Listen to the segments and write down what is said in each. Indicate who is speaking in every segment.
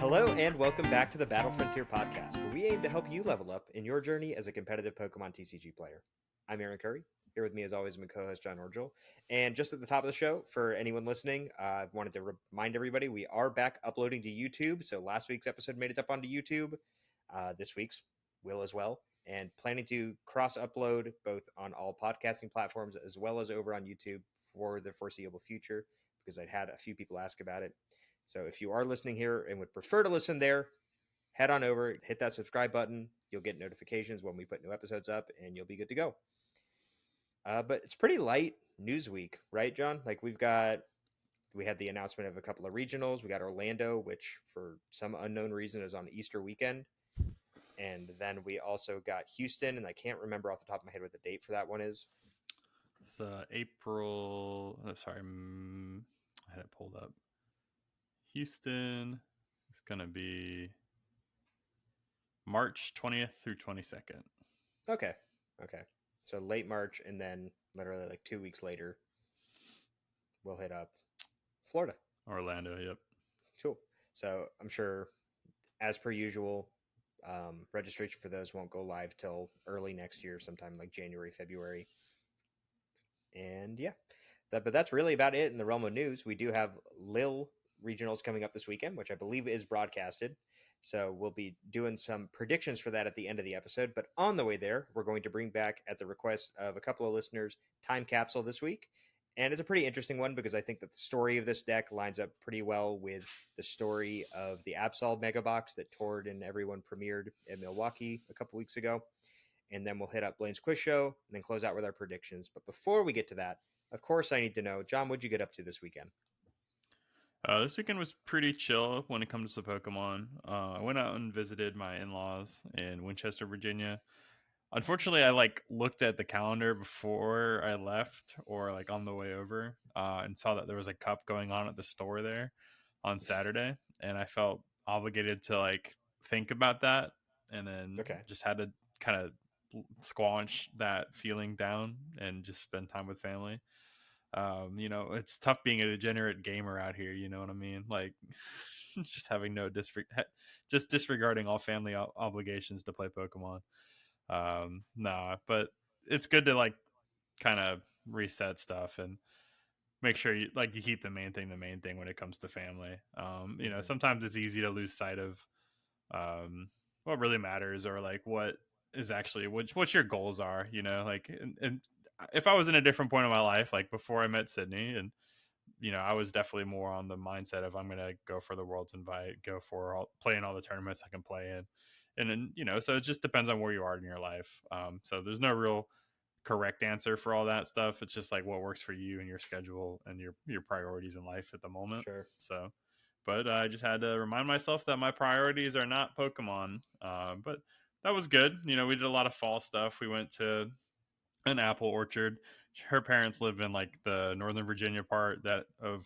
Speaker 1: Hello and welcome back to the Battle Frontier podcast, where we aim to help you level up in your journey as a competitive Pokemon TCG player. I'm Aaron Curry. Here with me, as always, my co-host John Orgel. And just at the top of the show, for anyone listening, I wanted to remind everybody we are back uploading to YouTube. So last week's episode made it up onto YouTube. This week's will as well. And planning to cross-upload both on all podcasting platforms as well as over on YouTube for the foreseeable future, because I'd had a few people ask about it. So if you are listening here and would prefer to listen there, head on over, hit that subscribe button. You'll get notifications when we put new episodes up, and you'll be good to go. But it's pretty light news week, right, John? Like we had the announcement of a couple of regionals. We got Orlando, which for some unknown reason is on Easter weekend. And then we also got Houston, and I can't remember off the top of my head what the date for that one is.
Speaker 2: It's April. Oh, sorry, I had it pulled up. Houston is going to be March 20th through 22nd.
Speaker 1: Okay. So late March, and then literally like 2 weeks later, we'll hit up Florida.
Speaker 2: Orlando, yep.
Speaker 1: Cool. So I'm sure, as per usual, registration for those won't go live till early next year, sometime like January, February. And yeah, but that's really about it in the realm of news. We do have Lille Regionals coming up this weekend, which I believe is broadcasted. So we'll be doing some predictions for that at the end of the episode. But on the way there, we're going to bring back, at the request of a couple of listeners, Time Capsule this week. And it's a pretty interesting one because I think that the story of this deck lines up pretty well with the story of the Absol Mega Box that Tord and everyone premiered in Milwaukee a couple weeks ago. And then we'll hit up Blaine's quiz show and then close out with our predictions. But before we get to that, of course, I need to know, John, what'd you get up to this weekend?
Speaker 2: This weekend was pretty chill when it comes to Pokemon. I went out and visited my in-laws in Winchester, Virginia. Unfortunately, I looked at the calendar before I left or on the way over and saw that there was a cup going on at the store there on Saturday. And I felt obligated to think about that, and then just had to kind of squash that feeling down and just spend time with family. It's tough being a degenerate gamer out here. You know what I mean? Just having just disregarding all family obligations to play Pokemon. Nah, but it's good to kind of reset stuff and make sure you keep the main thing when it comes to family. Sometimes it's easy to lose sight of what really matters, or what is actually what your goals are. And if I was in a different point of my life, before I met Sydney, and I was definitely more on the mindset of I'm gonna go for the World's Invite, go for playing all the tournaments I can play in. And then, so it just depends on where you are in your life. So there's no real correct answer for all that stuff. It's just what works for you and your schedule and your priorities in life at the moment.
Speaker 1: Sure.
Speaker 2: So, but I just had to remind myself that my priorities are not Pokemon. But that was good. We did a lot of fall stuff. We went to an apple orchard. Her parents live in the Northern Virginia part of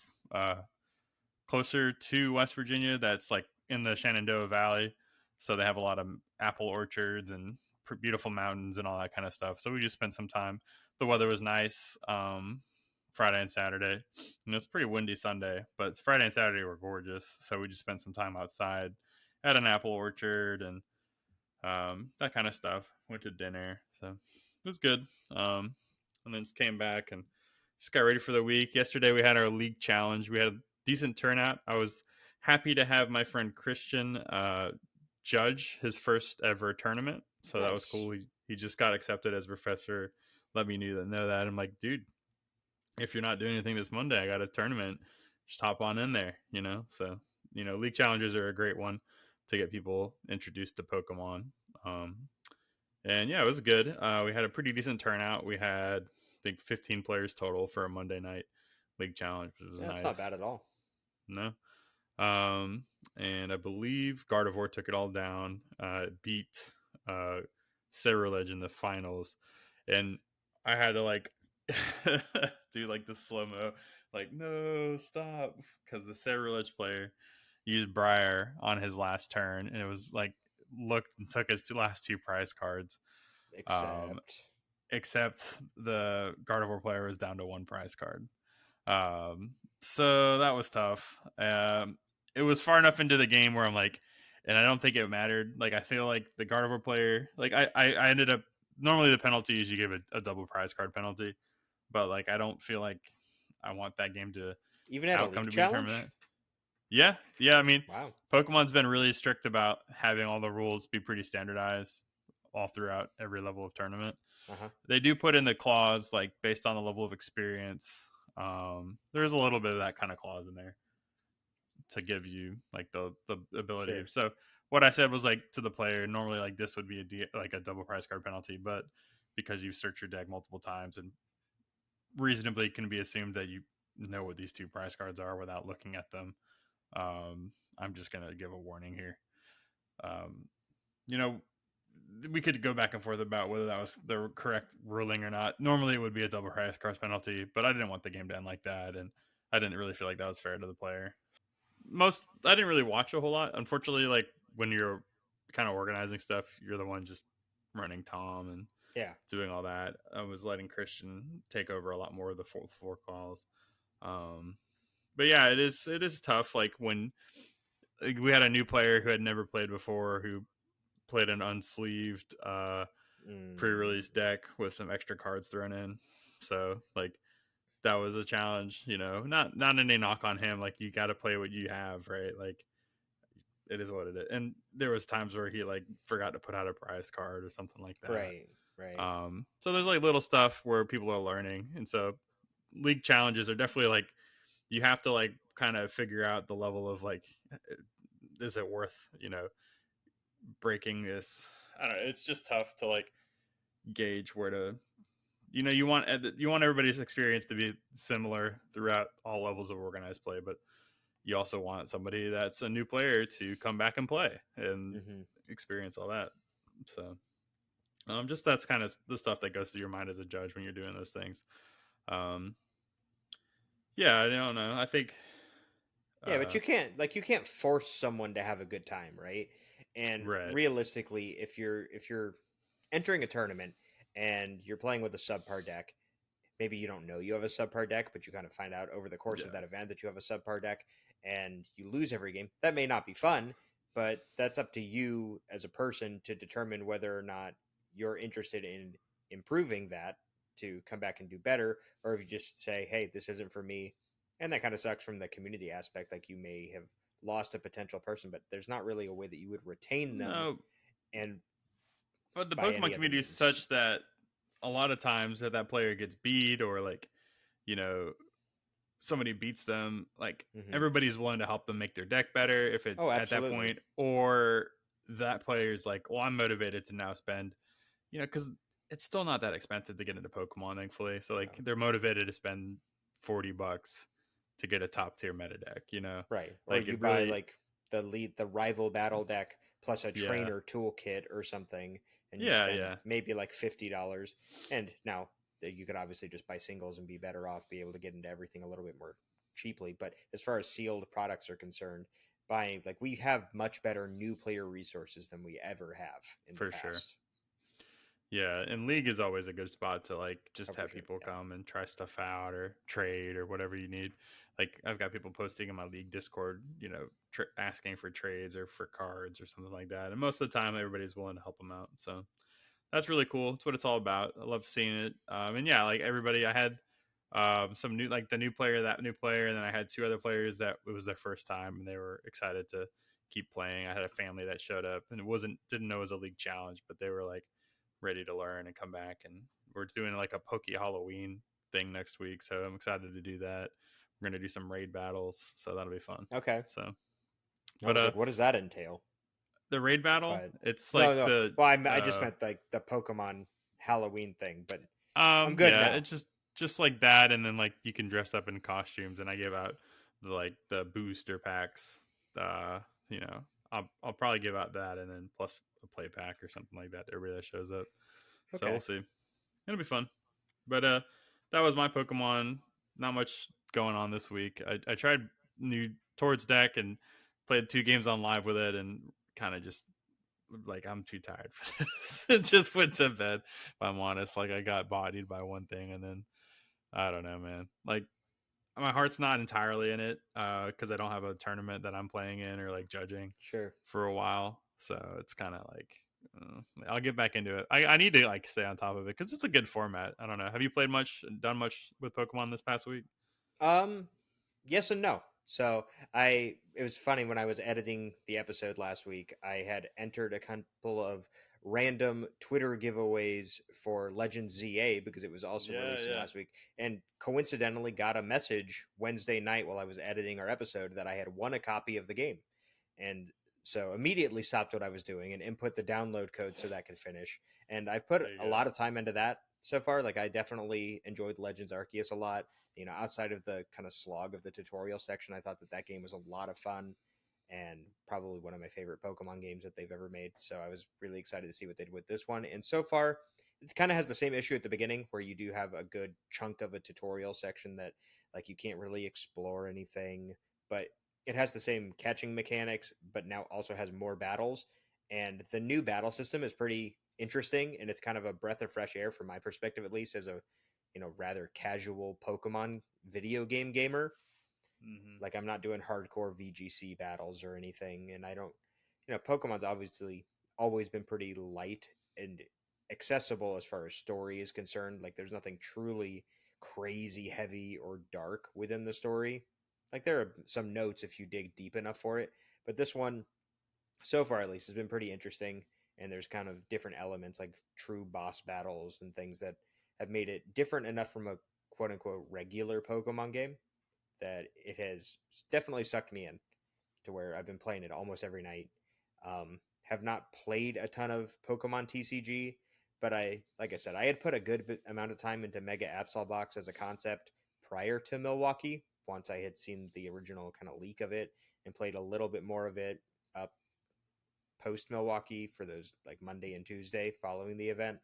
Speaker 2: closer to West Virginia. That's in the Shenandoah Valley. So they have a lot of apple orchards and beautiful mountains and all that kind of stuff. So we just spent some time. The weather was nice Friday and Saturday. And it was pretty windy Sunday, but Friday and Saturday were gorgeous. So we just spent some time outside at an apple orchard and that kind of stuff. Went to dinner. So it was good. And then just came back and just got ready for the week. Yesterday we had our league challenge. We had a decent turnout. I was happy to have my friend Christian judge his first ever tournament. So That was cool. He just got accepted as professor. Let me know that. I'm like, dude, if you're not doing anything this Monday, I got a tournament. Just hop on in there, So, league challenges are a great one to get people introduced to Pokemon. And yeah, it was good. We had a pretty decent turnout. We had, I think, 15 players total for a Monday night league challenge, which was nice.
Speaker 1: It's not bad at all.
Speaker 2: No. And I believe Gardevoir took it all down, beat Cerulege in the finals, and I had to do the slow-mo, no, stop, because the Cerulege player used Briar on his last turn, and it was looked and took his last two prize cards. Except the Gardevoir player was down to one prize card. So that was tough. it was far enough into the game where I'm like, and I don't think it mattered. Like I feel like the Gardevoir player, like I ended up normally the penalty is you give a double prize card penalty, but like I don't feel like I want that game to
Speaker 1: Even at a
Speaker 2: outcome
Speaker 1: league
Speaker 2: to be determined.
Speaker 1: challenge?
Speaker 2: Yeah, yeah. I mean,
Speaker 1: Wow.
Speaker 2: Pokemon's been really strict about having all the rules be pretty standardized all throughout every level of tournament.
Speaker 1: Uh-huh.
Speaker 2: They do put in the clause like based on the level of experience. There's a little bit of that kind of clause in there to give you like the ability.
Speaker 1: Sure.
Speaker 2: So what I said was like to the player, normally like this would be like a double prize card penalty, but because you've searched your deck multiple times and reasonably can be assumed that you know what these two prize cards are without looking at them. I'm just gonna give a warning here. Um, you know, we could go back and forth about whether that was the correct ruling or not. Normally, it would be a double prize card penalty, but I didn't want the game to end like that, and I didn't really feel like that was fair to the player. I didn't really watch a whole lot. Unfortunately, like when you're kind of organizing stuff, you're the one just running Tom and
Speaker 1: Yeah.
Speaker 2: doing all that. I was letting Christian take over a lot more of the fourth floor calls. Um, but yeah, it is tough. Like when like, we had a new player who had never played before who played an unsleeved pre-release deck with some extra cards thrown in. So like that was a challenge, not any knock on him. Like you got to play what you have, right? Like it is what it is. And there was times where he like forgot to put out a prize card or something like that.
Speaker 1: Right. Right.
Speaker 2: So there's like little stuff where people are learning, and so league challenges are definitely like you have to like kind of figure out the level of like is it worth breaking this. I don't know, it's just tough to like gauge where to you want everybody's experience to be similar throughout all levels of organized play, but you also want somebody that's a new player to come back and play and
Speaker 1: Mm-hmm.
Speaker 2: experience all that. So just that's kind of the stuff that goes through your mind as a judge when you're doing those things. um yeah, I don't know, I think
Speaker 1: Yeah, but
Speaker 2: uh
Speaker 1: you can't force someone to have a good time, right? And
Speaker 2: right,
Speaker 1: realistically, if you're entering a tournament and you're playing with a subpar deck, maybe you don't know you have a subpar deck, but you kind of find out over the course of
Speaker 2: yeah,
Speaker 1: that event that you have a subpar deck and you lose every game. That may not be fun, but that's up to you as a person to determine whether or not you're interested in improving that to come back and do better, or if you just say, hey, this isn't for me. And that kind of sucks from the community aspect. Like you may have lost a potential person, but there's not really a way that you would retain them
Speaker 2: no,
Speaker 1: and
Speaker 2: but the
Speaker 1: by
Speaker 2: Pokemon
Speaker 1: any other
Speaker 2: community is
Speaker 1: means.
Speaker 2: such that a lot of times that player gets beat or like you know somebody beats them, like
Speaker 1: Hmm.
Speaker 2: everybody's willing to help them make their deck better if
Speaker 1: Oh,
Speaker 2: it's at that
Speaker 1: absolutely.
Speaker 2: point, or that player's like, well, I'm motivated to now spend, because it's still not that expensive to get into Pokemon, thankfully. So like
Speaker 1: No.
Speaker 2: they're motivated to spend $40 to get a top tier meta deck,
Speaker 1: Right. Or
Speaker 2: like
Speaker 1: you
Speaker 2: it
Speaker 1: buy
Speaker 2: really,
Speaker 1: like the rival battle deck plus a
Speaker 2: yeah,
Speaker 1: trainer toolkit or something, and you
Speaker 2: yeah,
Speaker 1: spend
Speaker 2: yeah,
Speaker 1: maybe like $50. And now you could obviously just buy singles and be better off, be able to get into everything a little bit more cheaply. But as far as sealed products are concerned, buying like we have much better new player resources than we ever have in the
Speaker 2: for sure.
Speaker 1: past.
Speaker 2: Yeah, and League is always a good spot to like
Speaker 1: Oh,
Speaker 2: just
Speaker 1: for
Speaker 2: have
Speaker 1: sure.
Speaker 2: people
Speaker 1: Yeah.
Speaker 2: come and try stuff out or trade or whatever you need. Like I've got people posting in my League Discord, asking for trades or for cards or something like that. And most of the time, everybody's willing to help them out. So that's really cool. It's what it's all about. I love seeing it. And yeah, like everybody, I had some new, like the new player, that new player, and then I had two other players that it was their first time and they were excited to keep playing. I had a family that showed up and didn't know it was a league challenge, but they were like ready to learn and come back. And we're doing like a Poke Halloween thing next week, so I'm excited to do that. We're gonna do some raid battles, so that'll be fun.
Speaker 1: Okay.
Speaker 2: So,
Speaker 1: I
Speaker 2: but
Speaker 1: was like, what does that entail?
Speaker 2: the raid battle,
Speaker 1: But
Speaker 2: it's
Speaker 1: no,
Speaker 2: like
Speaker 1: no.
Speaker 2: the
Speaker 1: Well, I just meant like the Pokemon Halloween thing. But I'm good
Speaker 2: yeah,
Speaker 1: now.
Speaker 2: it's just like that, and then like you can dress up in costumes, and I give out the booster packs. Uh, you know, I'll probably give out that, and then plus a play pack or something like that to everybody that shows up. So we'll
Speaker 1: Okay.
Speaker 2: see. It'll be fun. But that was my Pokemon. Not much going on this week. I tried new towards deck and played 2 games on live with it, and kind of just like I'm too tired for this. It just went to bed. If I'm honest, like I got bodied by one thing, and then I don't know, man. Like my heart's not entirely in it because I don't have a tournament that I'm playing in or like judging
Speaker 1: Sure.
Speaker 2: for a while. So it's kind of like I'll get back into it. I need to like stay on top of it because it's a good format. I don't know. Have you played much, done much with Pokemon this past week?
Speaker 1: Um, yes and no. So it was funny when I was editing the episode last week. I had entered a couple of random Twitter giveaways for Legends ZA because it was also
Speaker 2: Yeah,
Speaker 1: releasing
Speaker 2: yeah.
Speaker 1: last week, and coincidentally got a message Wednesday night while I was editing our episode that I had won a copy of the game, and so immediately stopped what I was doing and input the download code so that could finish. And I've put
Speaker 2: There you
Speaker 1: a
Speaker 2: go.
Speaker 1: lot of time into that so far. Like I definitely enjoyed Legends Arceus a lot. Outside of the kind of slog of the tutorial section, I thought that that game was a lot of fun and probably one of my favorite Pokemon games that they've ever made. So I was really excited to see what they did with this one. And so far, it kind of has the same issue at the beginning where you do have a good chunk of a tutorial section that like you can't really explore anything, but it has the same catching mechanics, but now also has more battles. And the new battle system is pretty interesting, and it's kind of a breath of fresh air from my perspective, at least as a rather casual Pokemon video game gamer.
Speaker 2: Hmm.
Speaker 1: Like I'm not doing hardcore VGC battles or anything, and I don't, Pokemon's obviously always been pretty light and accessible as far as story is concerned. Like there's nothing truly crazy heavy or dark within the story. Like there are some notes if you dig deep enough for it, but this one so far at least has been pretty interesting, and there's kind of different elements like true boss battles and things that have made it different enough from a quote unquote regular Pokemon game that it has definitely sucked me in to where I've been playing it almost every night. Have not played a ton of Pokemon TCG, but like I said, I had put a good amount of time into Mega Absol Box as a concept prior to Milwaukee. Once I had seen the original kind of leak of it and played a little bit more of it up post Milwaukee for those like Monday and Tuesday following the event.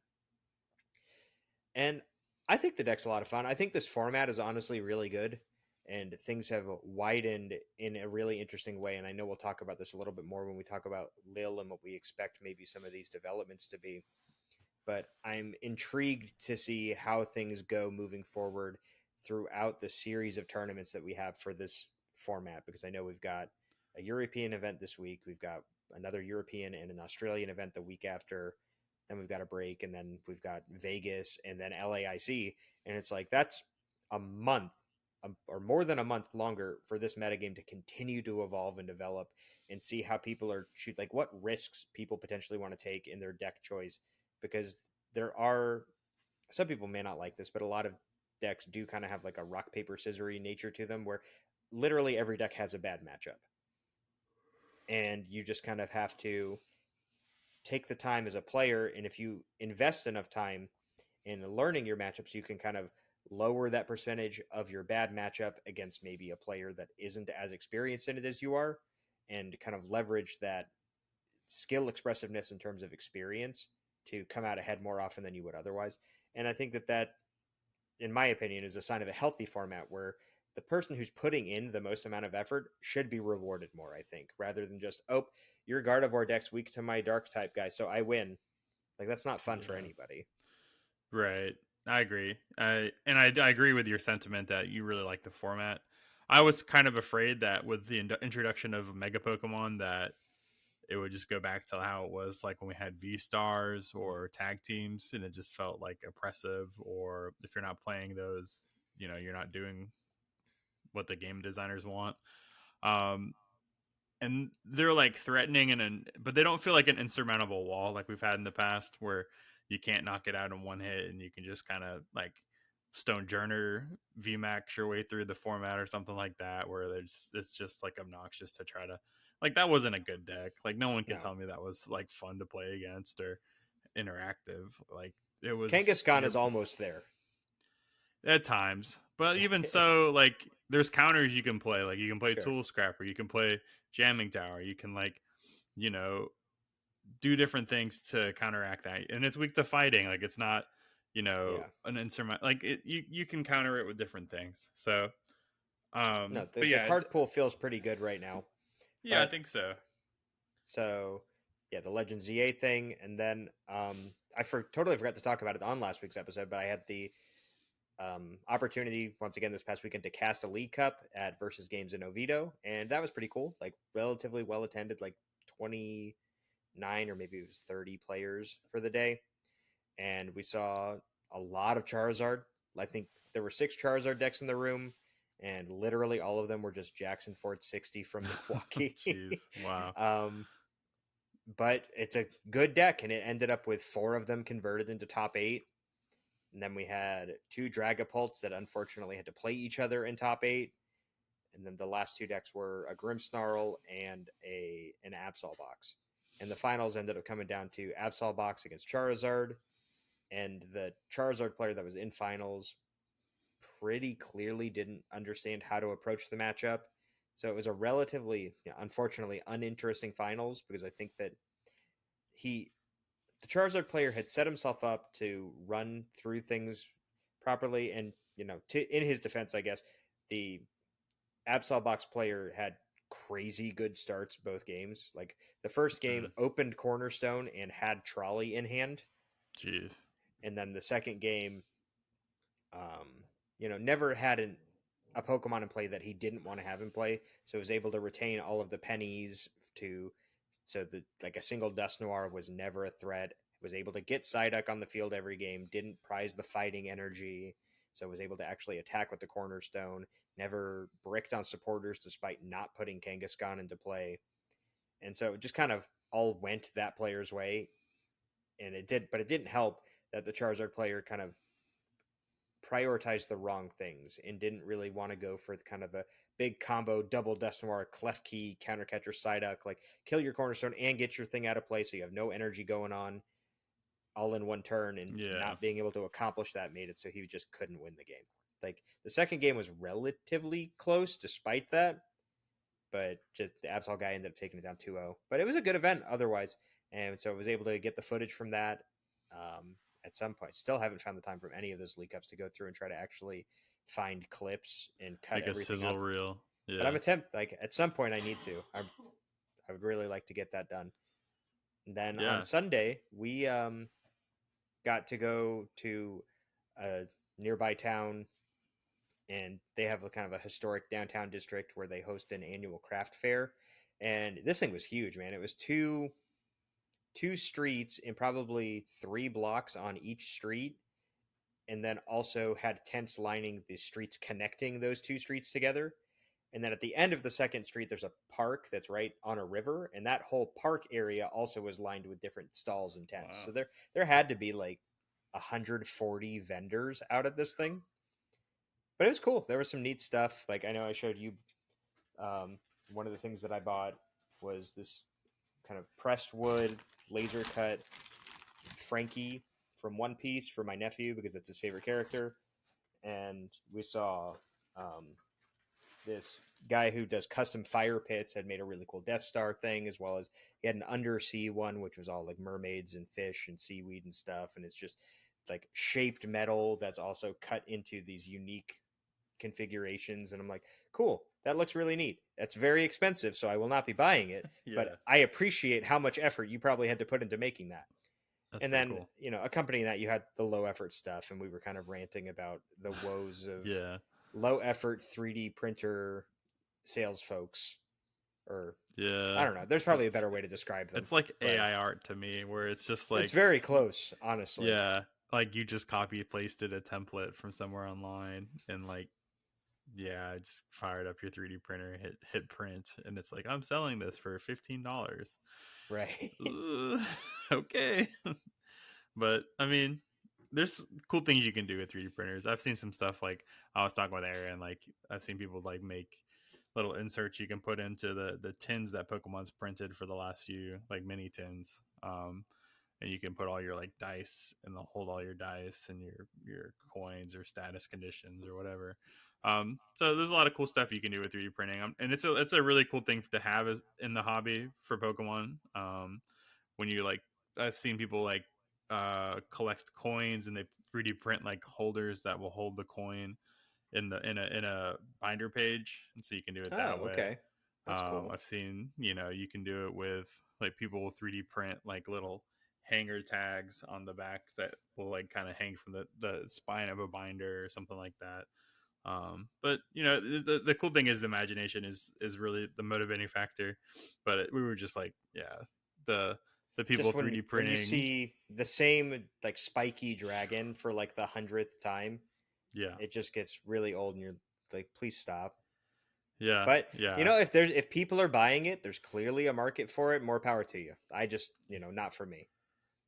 Speaker 1: And I think the deck's a lot of fun. I think this format is honestly really good, and things have widened in a really interesting way. And I know we'll talk about this a little bit more when we talk about Lille and what we expect maybe some of these developments to be. But I'm intrigued to see how things go moving forward throughout the series of tournaments that we have for this format, because I know we've got a European event this week, we've got another European and an Australian event the week after, then we've got a break, and then we've got Vegas and then LAIC, and it's like that's a month, or more than a month longer for this metagame to continue to evolve and develop, and see how people are like what risks people potentially want to take in their deck choice, because there are some people may not like this, but a lot of decks do kind of have like a rock paper scissory nature to them, where literally every deck has a bad matchup, and you just kind of have to take the time as a player. And if you invest enough time in learning your matchups, you can kind of lower that percentage of your bad matchup against maybe a player that isn't as experienced in it as you are, and kind of leverage that skill expressiveness in terms of experience to come out ahead more often than you would otherwise. And I think that in my opinion, is a sign of a healthy format where the person who's putting in the most amount of effort should be rewarded more, I think, rather than just, oh, your Gardevoir deck's weak to my dark type guy, so I win. Like, that's not fun for
Speaker 2: Yeah.
Speaker 1: anybody.
Speaker 2: Right. I agree. I agree with your sentiment that you really like the format. I was kind of afraid that with the introduction of Mega Pokemon that it would just go back to how it was like when we had V Stars
Speaker 1: Mm.
Speaker 2: or tag teams, and it just felt like oppressive. Or if you're not playing those, you're not doing what the game designers want. Um, and they're like threatening but they don't feel like an insurmountable wall like we've had in the past where you can't knock it out in one hit and you can just kind of like Stone Journer VMAX your way through the format or something like that, where it's just like obnoxious to try to like that wasn't a good deck. Like no one can
Speaker 1: No.
Speaker 2: tell me that was like fun to play against or interactive. Like it was
Speaker 1: Kangaskhan
Speaker 2: you're
Speaker 1: is almost there.
Speaker 2: at times. But even so, like there's counters you can play. Like you can play
Speaker 1: Sure.
Speaker 2: Tool Scrapper, you can play Jamming Tower, you can like, you know, do different things to counteract that. And it's weak to fighting. Like it's not,
Speaker 1: Yeah.
Speaker 2: an instrument like you can counter it with different things. So
Speaker 1: No, the,
Speaker 2: but
Speaker 1: the
Speaker 2: yeah,
Speaker 1: card pool feels pretty good right now.
Speaker 2: yeah, I
Speaker 1: But
Speaker 2: think so.
Speaker 1: so, yeah, the Legend ZA thing. And then totally forgot to talk about it on last week's episode, but I had the opportunity once again this past weekend to cast a League Cup at Versus Games in Oviedo, and that was pretty cool. Like relatively well attended, like 29 or maybe it was 30 players for the day, and we saw a lot of Charizard. I think there were 6 Charizard decks in the room, and literally all of them were just Jackson Ford 60 from Milwaukee.
Speaker 2: Jeez, wow.
Speaker 1: um, but it's a good deck, and it ended up with 4 of them converted into top 8. And then we had 2 Dragapults that unfortunately had to play each other in top 8. And then the last 2 decks were a Grimmsnarl and an Absol box. And the finals ended up coming down to Absol box against Charizard. And the Charizard player that was in finals pretty clearly didn't understand how to approach the matchup. So it was a relatively, unfortunately, uninteresting finals because I think that he the Charizard player had set himself up to run through things properly, and in his defense, I guess the Absol box player had crazy good starts both games. Like the first game opened Cornerstone and had Trolley in hand,
Speaker 2: Jeez.
Speaker 1: and then the second game, never had a Pokemon in play that he didn't want to have in play, so was able to retain all of the pennies to so that like a single Dust Noir was never a threat. Was able to get Psyduck on the field every game. Didn't prize the fighting energy, so was able to actually attack with the Cornerstone. Never bricked on supporters despite not putting Kangaskhan into play, and so it just kind of all went that player's way, and it did. But it didn't help that the Charizard player kind of prioritized the wrong things and didn't really want to go for kind of the big combo double Dust Noir, Klefki, Countercatcher, Psyduck, like kill your Cornerstone and get your thing out of play so you have no energy going on all in one turn, and
Speaker 2: Yeah.
Speaker 1: not being able to accomplish that made it so he just couldn't win the game. Like the second game was relatively close despite that, but just the Absol guy ended up taking it down 2-0. But it was a good event otherwise, and so I was able to get the footage from that. At some point, still haven't found the time from any of those League Cups to go through and try to actually find clips and cut
Speaker 2: Like a
Speaker 1: everything
Speaker 2: sizzle
Speaker 1: up.
Speaker 2: reel.
Speaker 1: But
Speaker 2: Yeah.
Speaker 1: I'm attempt like at some point I need to. I would really like to get that done. And then on
Speaker 2: Yeah.
Speaker 1: Sunday we got to go to a nearby town, and they have a kind of a historic downtown district where they host an annual craft fair. And this thing was huge, man. It was two streets and probably 3 blocks on each street, and then also had tents lining the streets connecting those 2 streets together. And then at the end of the second street, there's a park that's right on a river, and that whole park area also was lined with different stalls and tents.
Speaker 2: Wow.
Speaker 1: So there had to be like 140 vendors out at this thing, but it was cool. There was some neat stuff. Like I know I showed you um, one of the things that I bought was this kind of pressed wood laser cut Frankie from One Piece for my nephew because it's his favorite character, and we saw um, this guy who does custom fire pits had made a really cool Death Star thing, as well as he had an undersea one, which was all like mermaids and fish and seaweed and stuff. And it's just like shaped metal that's also cut into these unique configurations. And I'm like, cool, that looks really neat. That's very expensive, so I will not be buying it. But
Speaker 2: Yeah.
Speaker 1: I appreciate how much effort you probably had to put into making that.
Speaker 2: That's
Speaker 1: And
Speaker 2: pretty
Speaker 1: then,
Speaker 2: cool.
Speaker 1: accompanying that, you had the low effort stuff, and we were kind of ranting about the woes of
Speaker 2: Yeah.
Speaker 1: low effort 3D printer sales folks, or I
Speaker 2: Yeah.
Speaker 1: don't know. There's probably a better way to describe them,
Speaker 2: It's like
Speaker 1: but
Speaker 2: AI art to me, where it's just
Speaker 1: it's
Speaker 2: like,
Speaker 1: very close, honestly.
Speaker 2: yeah, like you just copy pasted a template from somewhere online and like, yeah, just fired up your 3D printer, hit print, and it's like, I'm selling this for $15.
Speaker 1: Right.
Speaker 2: Okay. But I mean, there's cool things you can do with 3D printers. I've seen some stuff like I was talking with Aaron, like I've seen people like make little inserts you can put into the tins that Pokemon's printed for the last few, like mini tins. And you can put all your like dice and they'll hold all your dice and your coins or status conditions or whatever. So there's a lot of cool stuff you can do with 3D printing, and it's a really cool thing to have as, in the hobby for Pokemon. When you like, I've seen people like collect coins and they 3D print like holders that will hold the coin in a binder page, and so you can do it
Speaker 1: Oh,
Speaker 2: that way.
Speaker 1: okay. That's cool.
Speaker 2: I've seen, you can do it with like people will 3D print like little hanger tags on the back that will like kind of hang from the spine of a binder or something like that. But you know, the cool thing is the imagination is really the motivating factor. But we were just like, yeah, the the people
Speaker 1: Just
Speaker 2: 3D
Speaker 1: when you
Speaker 2: printing,
Speaker 1: see the same like spiky dragon for like the 100th time,
Speaker 2: yeah,
Speaker 1: it just gets really old, and you're like, please stop.
Speaker 2: yeah,
Speaker 1: But you
Speaker 2: yeah,
Speaker 1: know, if people are buying it, there's clearly a market for it. More power to you. I just, not for me.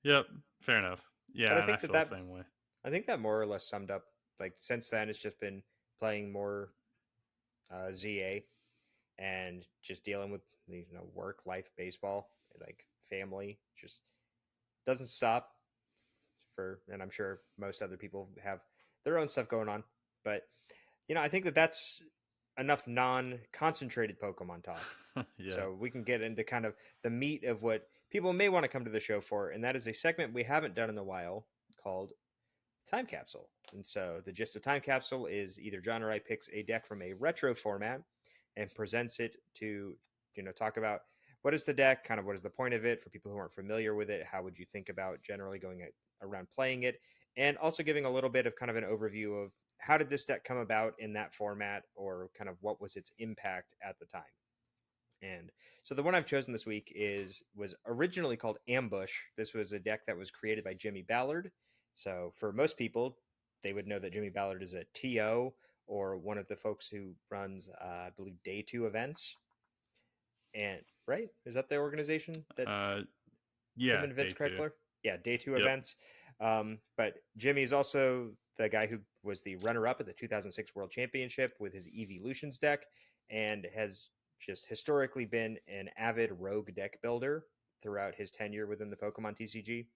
Speaker 2: yep, fair enough.
Speaker 1: But I
Speaker 2: Yeah, and I
Speaker 1: think that
Speaker 2: feel the
Speaker 1: that
Speaker 2: same way.
Speaker 1: I think that more or less summed up. Like since then, it's just been playing more ZA and just dealing with work, life, baseball, like family. Just doesn't stop and I'm sure most other people have their own stuff going on. But I think that that's enough non-concentrated Pokemon talk.
Speaker 2: Yeah.
Speaker 1: So we can get into kind of the meat of what people may want to come to the show for, and that is a segment we haven't done in a while called Time Capsule. And so the gist of Time Capsule is either John or I picks a deck from a retro format and presents it to, talk about what is the deck, kind of what is the point of it for people who aren't familiar with it, how would you think about generally around playing it, and also giving a little bit of kind of an overview of how did this deck come about in that format, or kind of what was its impact at the time. And so the one I've chosen this week was originally called Ambush. This was a deck that was created by Jimmy Ballard. So for most people, they would know that Jimmy Ballard is a TO or one of the folks who runs, I believe, Day Two events. And right, is that the organization that
Speaker 2: Uh,
Speaker 1: Tim
Speaker 2: yeah,
Speaker 1: and Vince
Speaker 2: day two.
Speaker 1: Kreckler? Yeah, Day Two
Speaker 2: Yep.
Speaker 1: events. But Jimmy's also the guy who was the runner-up at the 2006 World Championship with his Evolutions deck, and has just historically been an avid rogue deck builder throughout his tenure within the Pokemon TCG.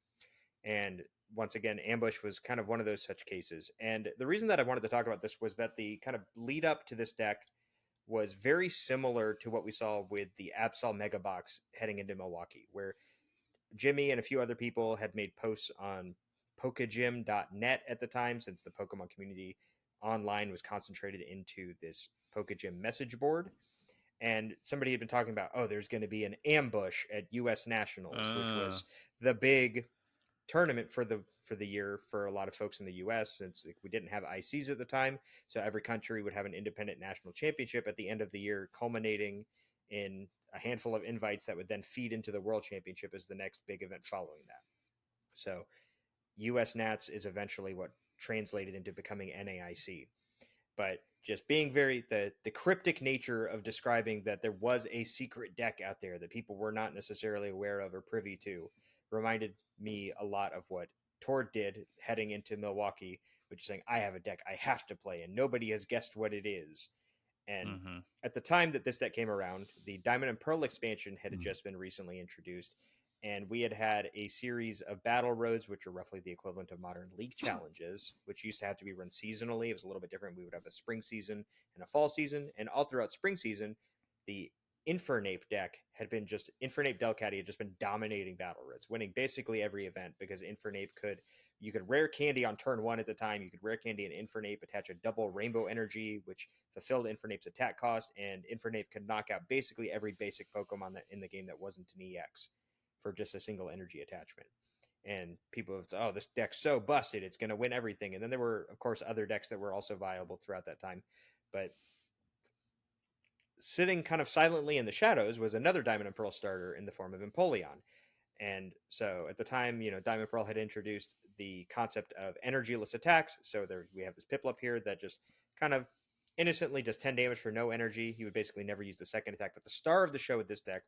Speaker 1: And once again, Ambush was kind of one of those such cases. And the reason that I wanted to talk about this was that the kind of lead up to this deck was very similar to what we saw with the Absol Mega Box heading into Milwaukee, where Jimmy and a few other people had made posts on Pokegym.net at the time, since the Pokemon community online was concentrated into this Pokegym message board. And somebody had been talking about, oh, there's going to be an ambush at US Nationals, which
Speaker 2: Uh,
Speaker 1: was the big tournament for the year for a lot of folks in the US, since we didn't have ICs at the time. So every country would have an independent national championship at the end of the year, culminating in a handful of invites that would then feed into the world championship as the next big event following that. So US Nats is eventually what translated into becoming NAIC. But just being the cryptic nature of describing that there was a secret deck out there that people were not necessarily aware of or privy to reminded me a lot of what Tord did heading into Milwaukee, which is saying, I have a deck I have to play and nobody has guessed what it is. And
Speaker 2: mm-hmm.
Speaker 1: at the time that this deck came around, the Diamond and Pearl expansion had just been recently introduced, and we had had a series of battle roads, which are roughly the equivalent of modern league challenges, which used to have to be run seasonally. It was a little bit different. We would have a spring season and a fall season, and all throughout spring season, the Infernape deck had been just Infernape Delcatty had just been dominating battle roads, winning basically every event because Infernape you could rare candy on turn one at the time. You could rare candy an Infernape, attach a double rainbow energy, which fulfilled Infernape's attack cost, and Infernape could knock out basically every basic Pokemon that in the game that wasn't an EX for just a single energy attachment. And people have said, oh, this deck's so busted, it's going to win everything. And then there were, of course, other decks that were also viable throughout that time. But sitting kind of silently in the shadows was another Diamond and Pearl starter in the form of Empoleon. And so at the time, Diamond Pearl had introduced the concept of energyless attacks. So we have this Piplup here that just kind of innocently does 10 damage for no energy. He would basically never use the second attack. But the star of the show with this deck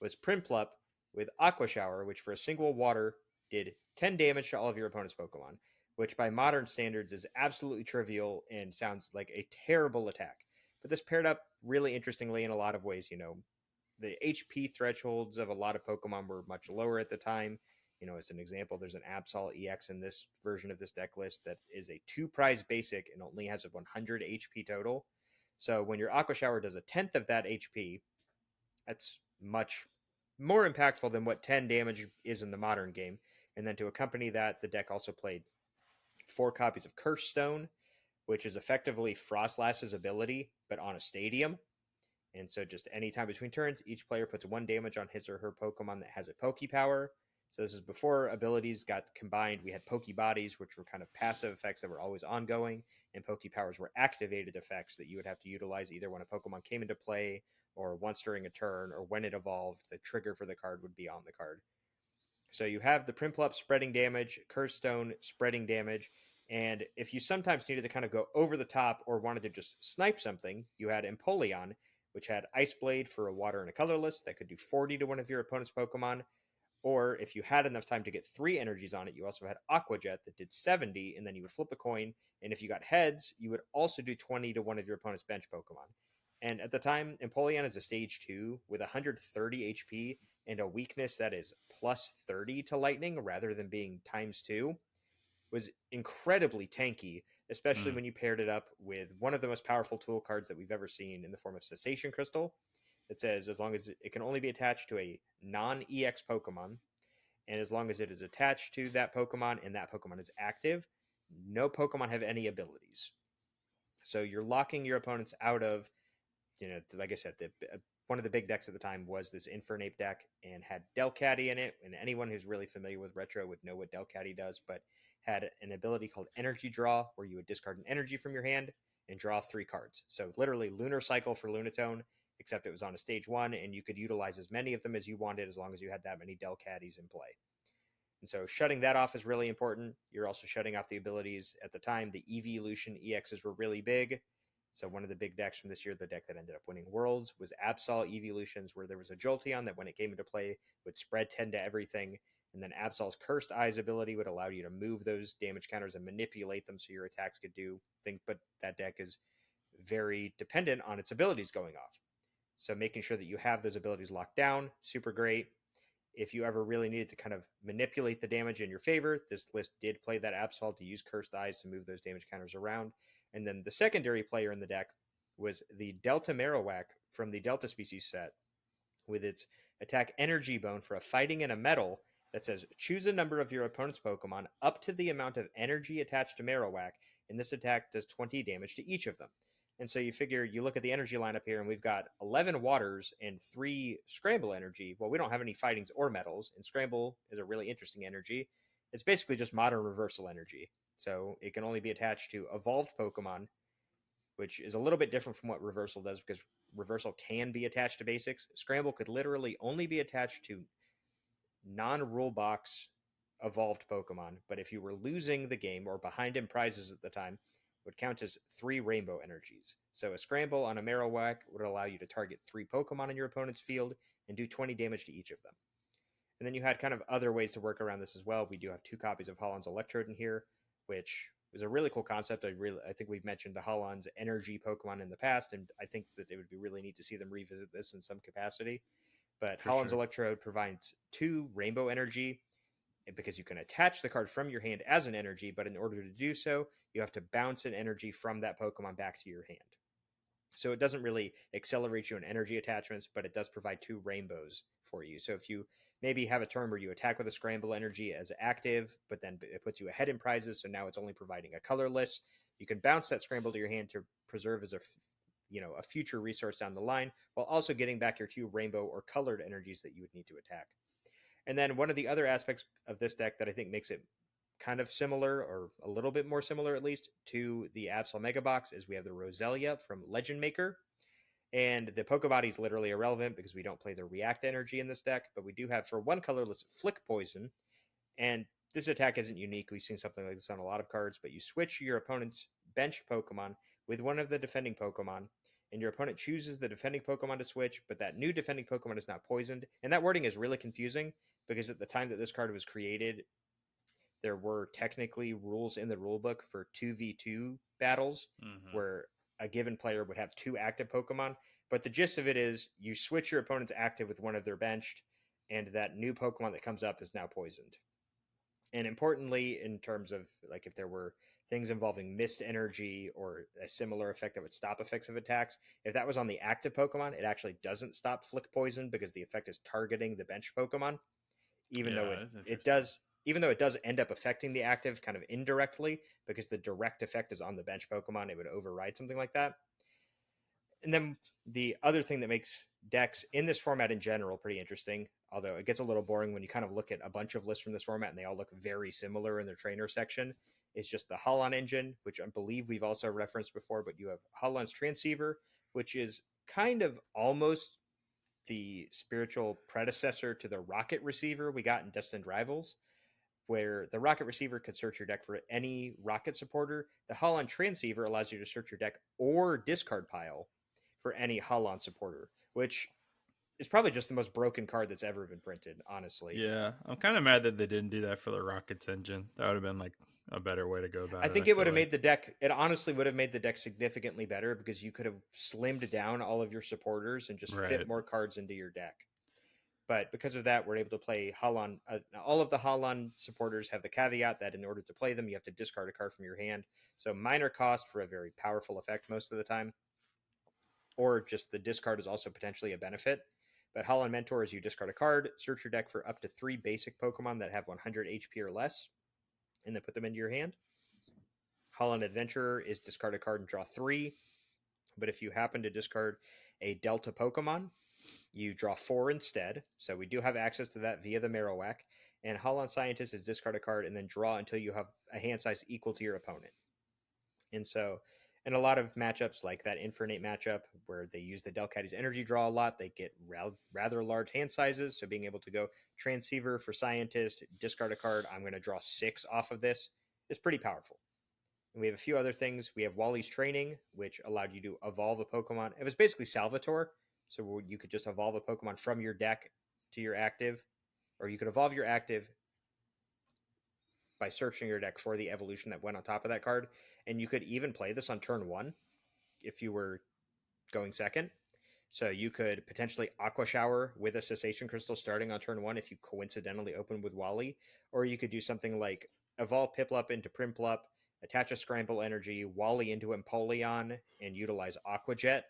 Speaker 1: was Primplup with Aqua Shower, which for a single water did 10 damage to all of your opponent's Pokemon, which by modern standards is absolutely trivial and sounds like a terrible attack. But this paired up really interestingly in a lot of ways. The HP thresholds of a lot of Pokemon were much lower at the time. As an example, there's an Absol EX in this version of this deck list that is a 2 prize basic and only has a 100 HP total. So when your Aqua Shower does a tenth of that HP, that's much more impactful than what 10 damage is in the modern game. And then to accompany that, the deck also played 4 copies of Curse Stone, which is effectively Frostlass's ability, but on a stadium. And so just any time between turns, each player puts 1 damage on his or her Pokemon that has a Poke Power. So this is before abilities got combined. We had Poke Bodies, which were kind of passive effects that were always ongoing, and Poke Powers were activated effects that you would have to utilize either when a Pokemon came into play or once during a turn, or when it evolved, the trigger for the card would be on the card. So you have the Prinplup spreading damage, Curse Stone spreading damage, and if you sometimes needed to kind of go over the top or wanted to just snipe something, you had Empoleon, which had Ice Blade for a water and a colorless that could do 40 to one of your opponent's Pokemon. Or if you had enough time to get 3 energies on it, you also had Aqua Jet that did 70, and then you would flip a coin. And if you got heads, you would also do 20 to one of your opponent's bench Pokemon. And at the time, Empoleon is a stage 2 with 130 HP and a weakness that is plus 30 to lightning rather than being times 2. Was incredibly tanky, especially
Speaker 2: Mm.
Speaker 1: when you paired it up with one of the most powerful tool cards that we've ever seen in the form of Cessation Crystal. It says as long as it can only be attached to a non-EX Pokemon, and as long as it is attached to that Pokemon and that Pokemon is active, no Pokemon have any abilities. So you're locking your opponents out of, like I said, one of the big decks at the time was this Infernape deck and had Delcatty in it. And anyone who's really familiar with Retro would know what Delcatty does, but had an ability called Energy Draw, where you would discard an energy from your hand and draw 3 cards. So literally Lunar Cycle for Lunatone, except it was on a stage 1, and you could utilize as many of them as you wanted as long as you had that many Delcatties in play. And so shutting that off is really important. You're also shutting off the abilities. At the time, the Evolution EXs were really big. So one of the big decks from this year, the deck that ended up winning Worlds, was Absol Evolutions, where there was a Jolteon that when it came into play would spread 10 to everything. And then Absol's Cursed Eyes ability would allow you to move those damage counters and manipulate them so your attacks could do things. But that deck is very dependent on its abilities going off. So making sure that you have those abilities locked down, super great. If you ever really needed to kind of manipulate the damage in your favor, this list did play that Absol to use Cursed Eyes to move those damage counters around. And then the secondary player in the deck was the Delta Marowak from the Delta species set with its attack Energy Bone for a fighting and a metal that says choose a number of your opponent's Pokemon up to the amount of energy attached to Marowak, and this attack does 20 damage to each of them. And so you figure, you look at the energy lineup here, and we've got 11 waters and 3 scramble energy. Well, we don't have any fightings or metals, and scramble is a really interesting energy. It's basically just modern reversal energy. So it can only be attached to evolved Pokemon, which is a little bit different from what reversal does because reversal can be attached to basics. Scramble could literally only be attached to non-rule box evolved Pokemon, but if you were losing the game or behind in prizes at the time, would count as 3 rainbow energies. So a scramble on a Marowak would allow you to target 3 Pokemon in your opponent's field and do 20 damage to each of them. And then you had kind of other ways to work around this as well. We do have 2 copies of Holland's Electrode in here, which is a really cool concept. I think we've mentioned the Holland's energy Pokemon in the past, and I think that it would be really neat to see them revisit this in some capacity. But
Speaker 2: For
Speaker 1: Holland's
Speaker 2: sure.
Speaker 1: Electrode provides 2 rainbow energy because you can attach the card from your hand as an energy, but in order to do so, you have to bounce an energy from that Pokemon back to your hand. So it doesn't really accelerate you in energy attachments, but it does provide 2 rainbows for you. So if you maybe have a turn where you attack with a scramble energy as active, but then it puts you ahead in prizes, so now it's only providing a colorless, you can bounce that scramble to your hand to preserve as a future resource down the line, while also getting back your 2 rainbow or colored energies that you would need to attack. And then one of the other aspects of this deck that I think makes it kind of similar, or a little bit more similar at least, to the Absol Mega Box is we have the Roselia from Legend Maker. And the Pokebody is literally irrelevant because we don't play the React energy in this deck, but we do have for 1 colorless Flick Poison. And this attack isn't unique. We've seen something like this on a lot of cards, but you switch your opponent's bench Pokemon with one of the defending Pokemon, and your opponent chooses the defending Pokemon to switch, but that new defending Pokemon is not poisoned. And that wording is really confusing because at the time that this card was created, there were technically rules in the rulebook for 2v2 battles
Speaker 2: Mm-hmm.
Speaker 1: where a given player would have 2 active Pokemon. But the gist of it is you switch your opponent's active with one of their benched, and that new Pokemon that comes up is now poisoned. And importantly, in terms of like if there were things involving mist energy or a similar effect that would stop effects of attacks, if that was on the active Pokemon, it actually doesn't stop Flick Poison because the effect is targeting the bench Pokemon, even though
Speaker 2: Yeah,
Speaker 1: it
Speaker 2: it's
Speaker 1: it
Speaker 2: interesting.
Speaker 1: does even though it does end up affecting the active kind of indirectly because the direct effect is on the bench Pokemon, it would override something like that. And then the other thing that makes decks in this format in general pretty interesting, although it gets a little boring when you kind of look at a bunch of lists from this format and they all look very similar in their trainer section. It's just the Halon engine, which I believe we've also referenced before, but you have Halon's transceiver, which is kind of almost the spiritual predecessor to the rocket receiver we got in Destined Rivals, where the rocket receiver could search your deck for any rocket supporter. The Halon transceiver allows you to search your deck or discard pile for any Halon supporter, which is probably just the most broken card that's ever been printed, honestly.
Speaker 2: Yeah, I'm kind of mad that they didn't do that for the Rockets engine. That would have been like a better way to go
Speaker 1: I
Speaker 2: about it, I
Speaker 1: think it would
Speaker 2: feel
Speaker 1: have
Speaker 2: like.
Speaker 1: made the deck, it honestly would have made the deck significantly better because you could have slimmed down all of your supporters and just fit
Speaker 2: Right.
Speaker 1: more cards into your deck. But because of that, we're able to play Halon. All of the Halon supporters have the caveat that in order to play them, you have to discard a card from your hand. So minor cost for a very powerful effect most of the time, or just the discard is also potentially a benefit. But Halon Mentor is you discard a card, search your deck for up to 3 basic Pokemon that have 100 HP or less, and then put them into your hand. Halon Adventurer is discard a card and draw 3. But if you happen to discard a Delta Pokemon, you draw 4 instead. So we do have access to that via the Marowak. And Halon Scientist is discard a card and then draw until you have a hand size equal to your opponent. And so, in a lot of matchups like that Infernape matchup where they use the Delcatty's energy draw a lot, they get rather large hand sizes. So being able to go Transceiver for Scientist, discard a card, I'm going to draw 6 off of this is pretty powerful. And we have a few other things. We have Wally's Training, which allowed you to evolve a Pokemon. It was basically Salvatore. So you could just evolve a Pokemon from your deck to your active, or you could evolve your active by searching your deck for the evolution that went on top of that card. And you could even play this on turn 1 if you were going second. So you could potentially Aqua Shower with a Cessation Crystal starting on turn 1 if you coincidentally open with Wally. Or you could do something like evolve Piplup into Primplup, attach a Scramble Energy, Wally into Empoleon, and utilize Aqua Jet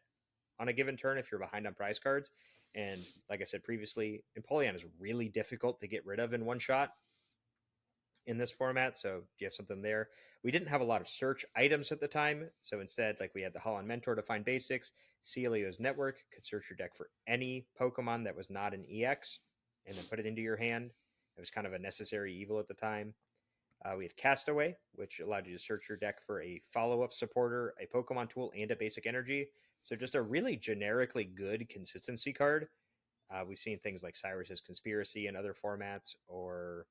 Speaker 1: on a given turn if you're behind on prize cards. And like I said previously, Empoleon is really difficult to get rid of in one shot in this format, so you have something there. We didn't have a lot of search items at the time, so instead, like we had the Holland Mentor to find basics. Celio's Network could search your deck for any Pokemon that was not an EX, and then put it into your hand. It was kind of a necessary evil at the time. We had Castaway, which allowed you to search your deck for a follow-up supporter, a Pokemon tool, and a basic energy. So just a really generically good consistency card. We've seen things like Cyrus's Conspiracy in other formats, or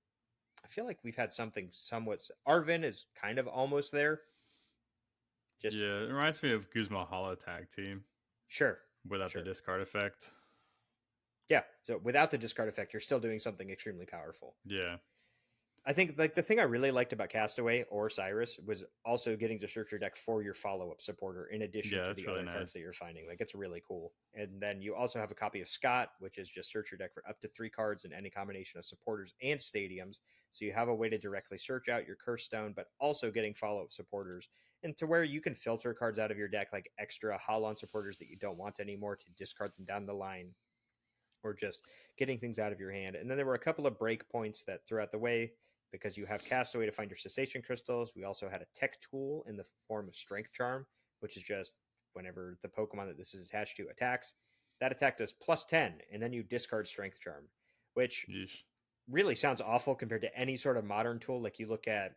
Speaker 1: I feel like we've had something somewhat. Arvin is kind of almost there. Just
Speaker 2: Yeah, it reminds me of Guzma Holo Tag Team
Speaker 1: sure,
Speaker 2: without the
Speaker 1: sure,
Speaker 2: discard effect.
Speaker 1: yeah. So without the discard effect, you're still doing something extremely powerful.
Speaker 2: Yeah.
Speaker 1: I think like the thing I really liked about Castaway or Cyrus was also getting to search your deck for your follow-up supporter in addition
Speaker 2: Yeah,
Speaker 1: to
Speaker 2: that's
Speaker 1: the
Speaker 2: really
Speaker 1: other cards
Speaker 2: nice.
Speaker 1: that you're finding. Like it's really cool. And then you also have a copy of Scott, which is just search your deck for up to 3 cards in any combination of supporters and stadiums. So you have a way to directly search out your Curse Stone, but also getting follow-up supporters, and to where you can filter cards out of your deck like extra Holon supporters that you don't want anymore to discard them down the line, or just getting things out of your hand. And then there were a couple of break points that throughout the way, because you have Castaway to find your cessation crystals, we also had a tech tool in the form of Strength Charm, which is just whenever the Pokemon that this is attached to attacks, that attack does plus 10, and then you discard Strength Charm, which
Speaker 2: Yeesh.
Speaker 1: really sounds awful compared to any sort of modern tool. Like you look at,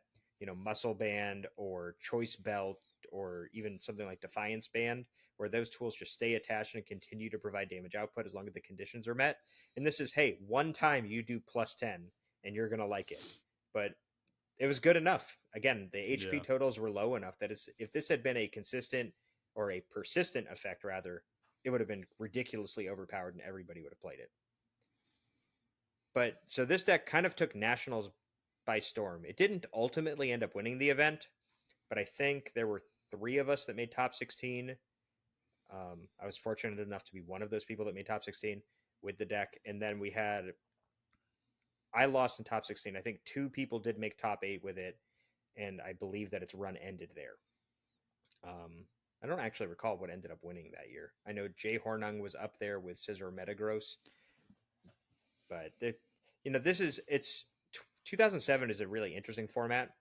Speaker 1: Muscle Band or Choice Belt or even something like Defiance Band, where those tools just stay attached and continue to provide damage output as long as the conditions are met. And this is, hey, one time you do plus 10 and you're going to like it. But it was good enough. Again, the HP
Speaker 2: Yeah.
Speaker 1: totals were low enough that if this had been a consistent or a persistent effect, rather, it would have been ridiculously overpowered and everybody would have played it. But so this deck kind of took Nationals by storm. It didn't ultimately end up winning the event, but I think there were 3 of us that made top 16. I was fortunate enough to be one of those people that made top 16 with the deck. And then I lost in top 16. I think 2 people did make top 8 with it. And I believe that its run ended there. I don't actually recall what ended up winning that year. I know Jay Hornung was up there with Scissor Metagross, but it's 2007 is a really interesting format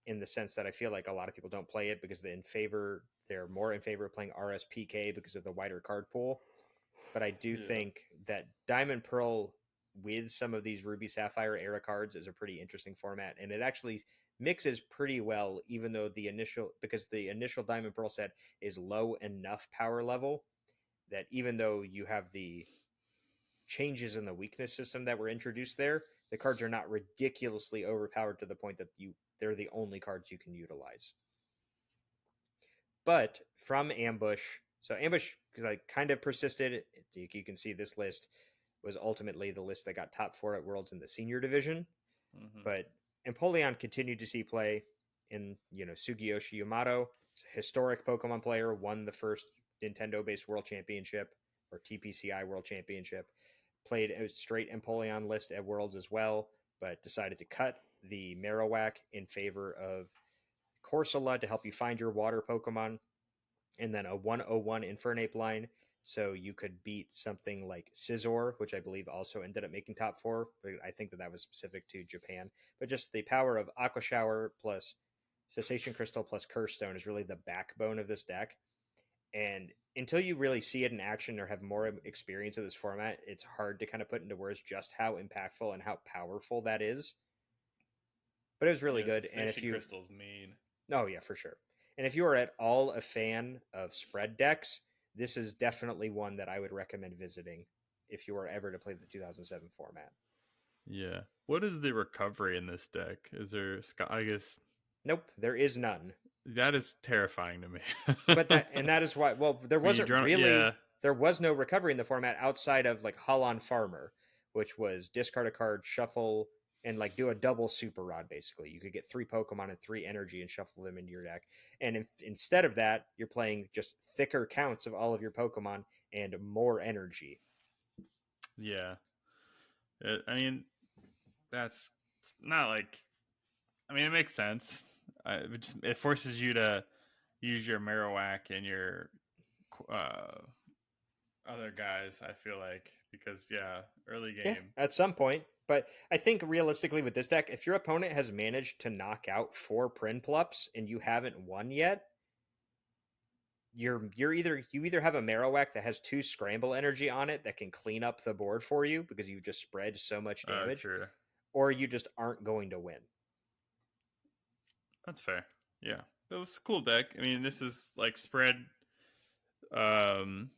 Speaker 1: in the sense that I feel like a lot of people don't play it because they're more in favor of playing RSPK because of the wider card pool. but I do
Speaker 2: Yeah.
Speaker 1: think that Diamond Pearl with some of these Ruby Sapphire era cards is a pretty interesting format, and it actually mixes pretty well, even though because the initial Diamond Pearl set is low enough power level that even though you have the changes in the weakness system that were introduced there, the cards are not ridiculously overpowered to the point that they're the only cards you can utilize. But from Ambush, so Ambush like kind of persisted. You can see this list was ultimately the list that got top 4 at Worlds in the senior division.
Speaker 2: Mm-hmm.
Speaker 1: But Empoleon continued to see play in Sugiyoshi Yamato, a historic Pokemon player, won the first Nintendo-based World Championship or TPCI World Championship. Played a straight Empoleon list at Worlds as well, but decided to cut the Marowak in favor of Corsola to help you find your water Pokemon, and then a 101 Infernape line. So you could beat something like Scizor, which I believe also ended up making top 4. But I think that was specific to Japan. But just the power of Aqua Shower plus Cessation Crystal plus Curse Stone is really the backbone of this deck. And until you really see it in action or have more experience of this format, it's hard to kind of put into words just how impactful and how powerful that is. But it was really
Speaker 2: Yeah,
Speaker 1: good. And if
Speaker 2: Sensation
Speaker 1: you,
Speaker 2: Crystal's mean.
Speaker 1: oh yeah, for sure. And if you are at all a fan of spread decks, this is definitely one that I would recommend visiting if you were ever to play the 2007 format.
Speaker 2: Yeah. What is the recovery in this deck? Is there? I guess
Speaker 1: Nope, there is none.
Speaker 2: that is terrifying to me.
Speaker 1: But that is why. Well,
Speaker 2: Yeah.
Speaker 1: there was no recovery in the format outside of like Holon Farmer, which was discard a card, shuffle, and like do a double super rod. Basically, you could get 3 Pokemon and 3 energy and shuffle them into your deck. And instead of that, you're playing just thicker counts of all of your Pokemon and more energy.
Speaker 2: Yeah. I mean, that's not like. I mean, it makes sense. It forces you to use your Marowak and your uh, other guys. I feel like because early
Speaker 1: Yeah,
Speaker 2: game.
Speaker 1: at some point. But I think realistically with this deck, if your opponent has managed to knock out 4 Prinplups and you haven't won yet, you either have a Marowak that has 2 scramble energy on it that can clean up the board for you because you've just spread so much damage,
Speaker 2: True.
Speaker 1: or you just aren't going to win.
Speaker 2: That's fair. Yeah, it's a cool deck. I mean, this is like spread, um,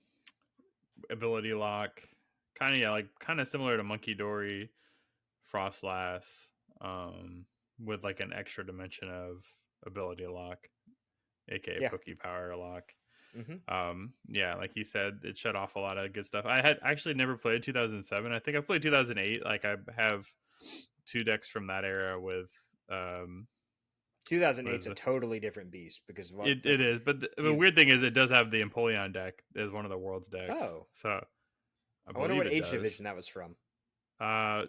Speaker 2: ability lock, kind of similar to Monkey Dory, Frostlass, with like an extra dimension of ability lock, aka
Speaker 1: Yeah.
Speaker 2: Poke Power lock.
Speaker 1: Mm-hmm.
Speaker 2: Yeah, like you said, it shut off a lot of good stuff. I had actually never played 2007. I think I played 2008. Like I have 2 decks from that era with
Speaker 1: 2008 is
Speaker 2: was
Speaker 1: a totally different beast because
Speaker 2: it is, but the
Speaker 1: you
Speaker 2: weird thing is it does have the Empoleon deck as one of the world's decks.
Speaker 1: oh,
Speaker 2: So I
Speaker 1: I wonder
Speaker 2: believe
Speaker 1: what
Speaker 2: it
Speaker 1: age
Speaker 2: does.
Speaker 1: division that was from.
Speaker 2: Uh,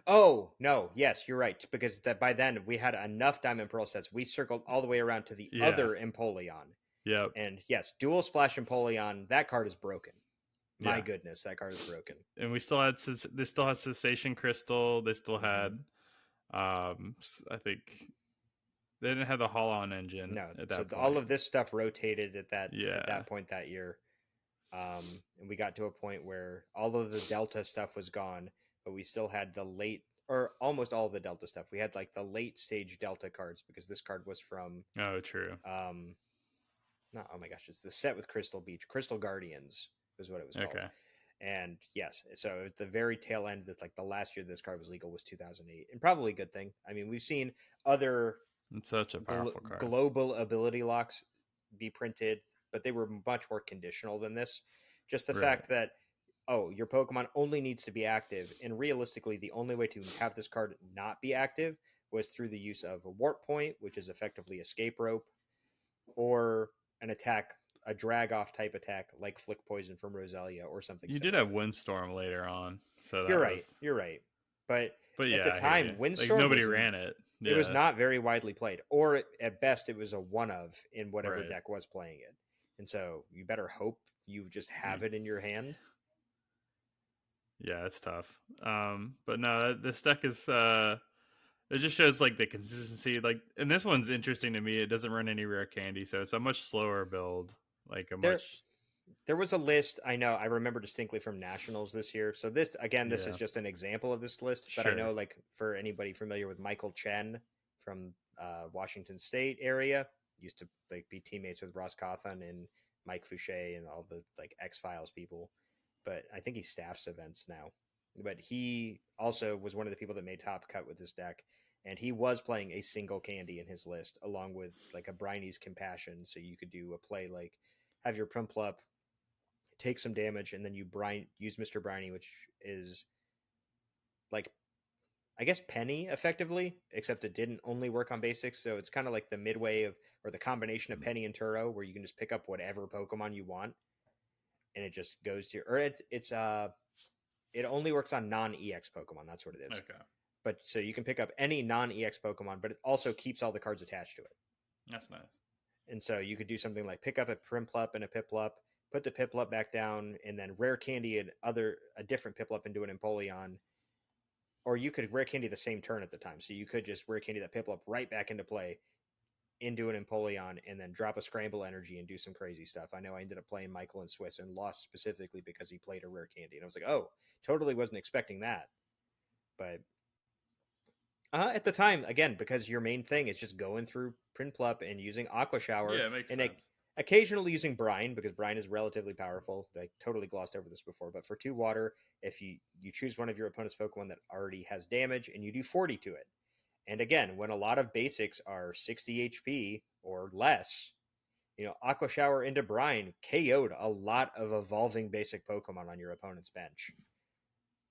Speaker 1: Oh, no, yes, you're right. Because that by then we had enough Diamond Pearl sets. We circled all the way around to the
Speaker 2: yeah,
Speaker 1: other Empoleon.
Speaker 2: yep,
Speaker 1: And yes, Dual Splash Empoleon, that card is broken. My
Speaker 2: yeah.
Speaker 1: goodness, that card is broken.
Speaker 2: And we still had they still had Cessation Crystal. They still
Speaker 1: Mm-hmm.
Speaker 2: had I think they didn't have the Holon engine
Speaker 1: No,
Speaker 2: at
Speaker 1: so
Speaker 2: that
Speaker 1: all
Speaker 2: point.
Speaker 1: of this stuff rotated at
Speaker 2: Yeah,
Speaker 1: that point that year, and we got to a point where all of the Delta stuff was gone, but we still had the late or almost all of the Delta stuff. We had like the late stage Delta cards because this card was from
Speaker 2: oh true.
Speaker 1: um, not oh my gosh, it's the set with Crystal Beach, Crystal Guardians was what it was called.
Speaker 2: Okay,
Speaker 1: And yes, so it was the very tail end. That's like the last year this card was legal was 2008, and probably a good thing. I mean, we've seen other
Speaker 2: it's such a powerful card.
Speaker 1: global ability locks be printed, but they were much more conditional than this. Just the
Speaker 2: Right.
Speaker 1: fact that your Pokemon only needs to be active, and realistically, the only way to have this card not be active was through the use of a Warp Point, which is effectively Escape Rope, or an attack, a drag off type attack like Flick Poison from Roselia or something
Speaker 2: You did
Speaker 1: similar.
Speaker 2: have Windstorm later on, so
Speaker 1: You're
Speaker 2: that was.
Speaker 1: right. You're right. But
Speaker 2: But
Speaker 1: at the
Speaker 2: yeah, I hear you.
Speaker 1: time,
Speaker 2: Like
Speaker 1: Windstorm
Speaker 2: nobody ran it.
Speaker 1: it was
Speaker 2: Yeah,
Speaker 1: not very widely played, or at best, it was a one of in whatever
Speaker 2: right.
Speaker 1: deck was playing it. And so you better hope you just
Speaker 2: You,
Speaker 1: have it in your hand.
Speaker 2: yeah, it's tough. But no, this deck is it just shows like the consistency. Like, and this one's interesting to me. It doesn't run any rare candy, so it's a much slower build. Like a
Speaker 1: There,
Speaker 2: much.
Speaker 1: There was a list, I know, I remember distinctly from nationals this year. So this is
Speaker 2: Yeah,
Speaker 1: just an example of this list, but I know,
Speaker 2: sure.
Speaker 1: like, for anybody familiar with Michael Chen from Washington State area, used to like be teammates with Ross Cawthon and Mike Fouché and all the like X Files people. But I think he staffs events now. But he also was one of the people that made top cut with this deck, and he was playing a single candy in his list along with like a Briney's Compassion, so you could do a play like have your Primplup take some damage, and then you use Mr. Briny, which is like, I guess, Penny effectively, except it didn't only work on basics. So it's kind of like the midway of, or the combination of Penny and Turo, where you can just pick up whatever Pokemon you want, and it just goes to your, or it only works on non-EX Pokemon. That's what it is.
Speaker 2: Okay,
Speaker 1: But so you can pick up any non-EX Pokemon, but it also keeps all the cards attached to it.
Speaker 2: that's nice.
Speaker 1: And so you could do something like pick up a Primplup and a Piplup, put the Piplup back down, and then rare candy a different Piplup into an Empoleon. Or you could rare candy the same turn at the time. So you could just rare candy that Piplup right back into play into an Empoleon and then drop a Scramble Energy and do some crazy stuff. I know I ended up playing Michael and Swiss and lost specifically because he played a rare candy. And I was like, oh, totally wasn't expecting that. But at the time, again, because your main thing is just going through Prinplup and using Aqua Shower
Speaker 2: Yeah, it makes
Speaker 1: and
Speaker 2: sense.
Speaker 1: occasionally using Brine, because Brine is relatively powerful. I totally glossed over this before, but for 2 water, if you choose one of your opponent's Pokemon that already has damage and you do 40 to it. And again, when a lot of basics are 60 HP or less, Aqua Shower into Brine KO'd a lot of evolving basic Pokemon on your opponent's bench.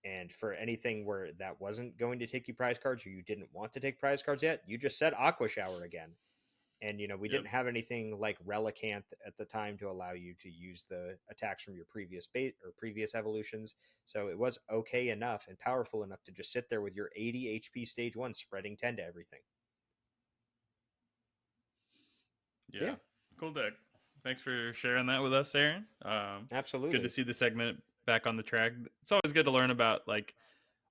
Speaker 1: And for anything where that wasn't going to take you prize cards, or you didn't want to take prize cards yet, you just said Aqua Shower again. And we
Speaker 2: Yep.
Speaker 1: didn't have anything like Relicanth at the time to allow you to use the attacks from your previous bait or previous evolutions. So it was okay enough and powerful enough to just sit there with your 80 HP stage 1 spreading 10 to everything.
Speaker 2: Yeah.
Speaker 1: Yeah,
Speaker 2: Cool deck. Thanks for sharing that with us, Aaron. Good to
Speaker 1: absolutely.
Speaker 2: see the segment back on the track. It's always good to learn about, like,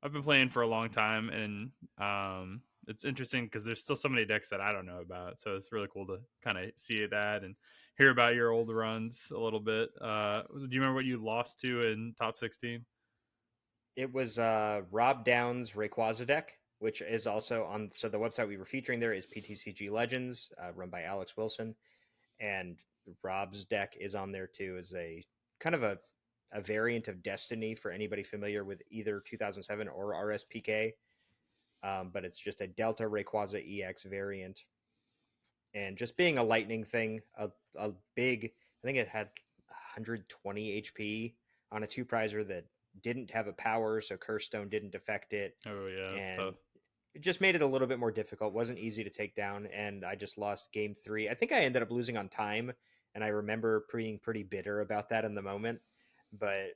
Speaker 2: I've been playing for a long time, and it's interesting because there's still so many decks that I don't know about. So it's really cool to kind of see that and hear about your old runs a little bit. Do you remember what you lost to in top 16?
Speaker 1: It was Rob Down's Rayquaza deck, which is also on. So the website we were featuring there is PTCG Legends, run by Alex Wilson, and Rob's deck is on there too as a kind of a variant of Destiny for anybody familiar with either 2007 or RSPK. But it's just a Delta Rayquaza EX variant, and just being a lightning thing, a big. I think it had 120 HP on a two prizer that didn't have a power, so Curse Stone didn't affect it,
Speaker 2: Oh yeah, that's
Speaker 1: and
Speaker 2: tough.
Speaker 1: it just made it a little bit more difficult. Wasn't easy to take down, and I just lost game 3. I think I ended up losing on time, and I remember being pretty bitter about that in the moment. But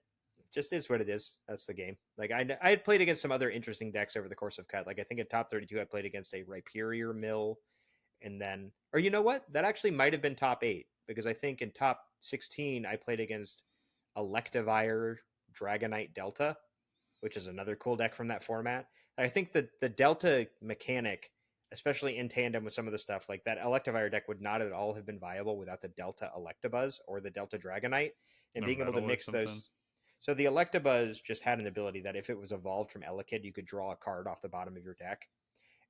Speaker 1: just is what it is. That's the game. Like I had played against some other interesting decks over the course of cut. Like I think in top 32, I played against a Rhyperior Mill, and then, or you know what? That actually might have been top 8, because I think in top 16 I played against Electivire Dragonite Delta, which is another cool deck from that format. I think that the Delta mechanic, especially in tandem with some of the stuff, like that Electivire deck would not at all have been viable without the Delta Electabuzz or the Delta Dragonite, and
Speaker 2: A
Speaker 1: being able to
Speaker 2: metal or
Speaker 1: mix
Speaker 2: something.
Speaker 1: those. So the Electabuzz just had an ability that if it was evolved from Elekid, you could draw a card off the bottom of your deck,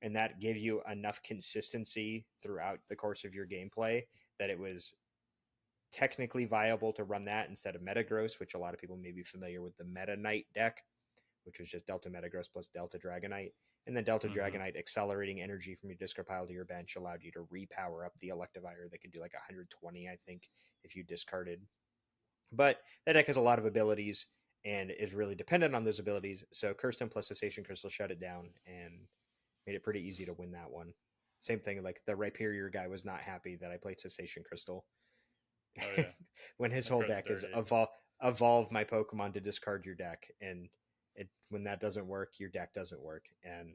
Speaker 1: and that gave you enough consistency throughout the course of your gameplay that it was technically viable to run that instead of Metagross, which a lot of people may be familiar with the Meta Knight deck, which was just Delta Metagross plus Delta Dragonite. And then Delta
Speaker 2: Mm-hmm.
Speaker 1: Dragonite accelerating energy from your discard pile to your bench allowed you to repower up the Electivire that could do like 120, I think, if you discarded. But that deck has a lot of abilities and is really dependent on those abilities. So Kirsten plus Cessation Crystal shut it down and made it pretty easy to win that one. Same thing, like the Rhyperior guy was not happy that I played Cessation Crystal
Speaker 2: Oh yeah,
Speaker 1: when his
Speaker 2: that
Speaker 1: whole
Speaker 2: card's
Speaker 1: deck is
Speaker 2: dirty.
Speaker 1: evolve my Pokemon to discard your deck, and when that doesn't work, your deck doesn't work, and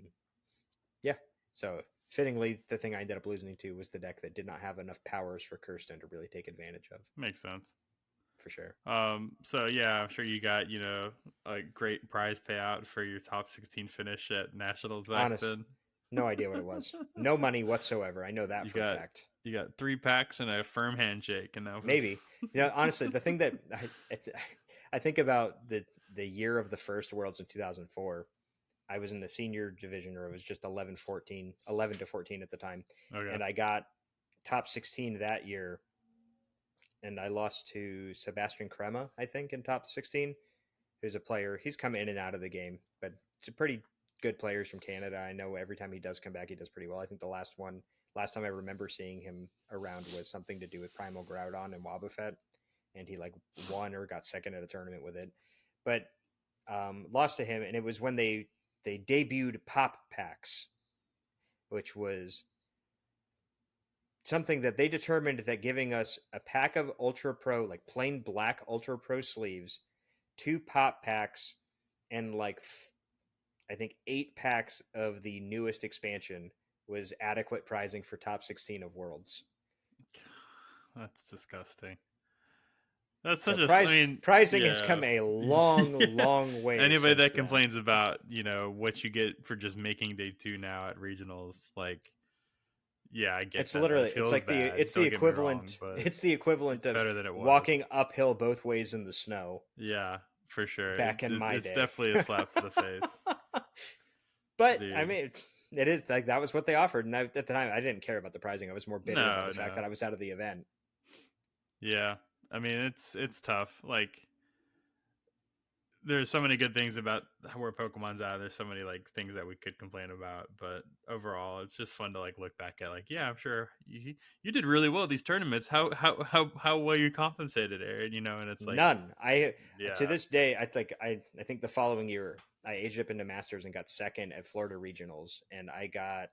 Speaker 1: yeah. So fittingly, the thing I ended up losing to was the deck that did not have enough powers for Kirsten to really take advantage of,
Speaker 2: Makes sense.
Speaker 1: for sure.
Speaker 2: So yeah, I'm sure you got, a great prize payout for your top 16 finish at nationals back
Speaker 1: Honest,
Speaker 2: then.
Speaker 1: no idea what it was. No money whatsoever. I know that
Speaker 2: You
Speaker 1: for a
Speaker 2: got
Speaker 1: fact.
Speaker 2: You got 3 packs and a firm handshake, and that was
Speaker 1: Maybe. Honestly, the thing that I think about the year of the first Worlds in 2004. I was in the senior division, or it was just 11 to 14 at the time,
Speaker 2: okay.
Speaker 1: and I got top 16 that year, and I lost to Sebastian Crema, I think, in top 16. Who's a player? He's come in and out of the game, but it's a pretty good players from Canada. I know every time he does come back, he does pretty well. I think last time I remember seeing him around was something to do with Primal Groudon and Wobbuffet, and he like won or got second at a tournament with it. But lost to him, and it was when they debuted pop packs, which was something that they determined that giving us a pack of Ultra Pro, like plain black Ultra Pro sleeves, 2 pop packs, and like I think 8 packs of the newest expansion was adequate prizing for top 16 of Worlds.
Speaker 2: That's disgusting. That's
Speaker 1: So
Speaker 2: such a. I mean,
Speaker 1: pricing has
Speaker 2: yeah.
Speaker 1: come a long, long way
Speaker 2: Anybody
Speaker 1: since
Speaker 2: that
Speaker 1: then.
Speaker 2: complains about what you get for just making day 2 now at regionals, like, yeah, I get
Speaker 1: It's
Speaker 2: that. That
Speaker 1: literally
Speaker 2: feels bad.
Speaker 1: the
Speaker 2: Don't get me wrong,
Speaker 1: equivalent
Speaker 2: but
Speaker 1: it's the equivalent
Speaker 2: it's
Speaker 1: of
Speaker 2: better than it was.
Speaker 1: walking uphill both ways in the snow
Speaker 2: Yeah, for sure.
Speaker 1: back in my
Speaker 2: It's
Speaker 1: day.
Speaker 2: definitely a slap to the face,
Speaker 1: But I
Speaker 2: dude.
Speaker 1: mean, it is like that was what they offered, and at the time I didn't care about the pricing. I was more bitter about
Speaker 2: No,
Speaker 1: the fact
Speaker 2: no.
Speaker 1: that I was out of the event.
Speaker 2: Yeah, I mean it's tough. Like, there's so many good things about where Pokemon's at. There's so many like things that we could complain about, but overall, it's just fun to like look back at. Like, yeah, I'm sure you did really well at these tournaments. How well you compensated, Aaron? And it's like,
Speaker 1: None. I To
Speaker 2: yeah,
Speaker 1: this day, I think the following year I aged up into Masters and got second at Florida Regionals, and I got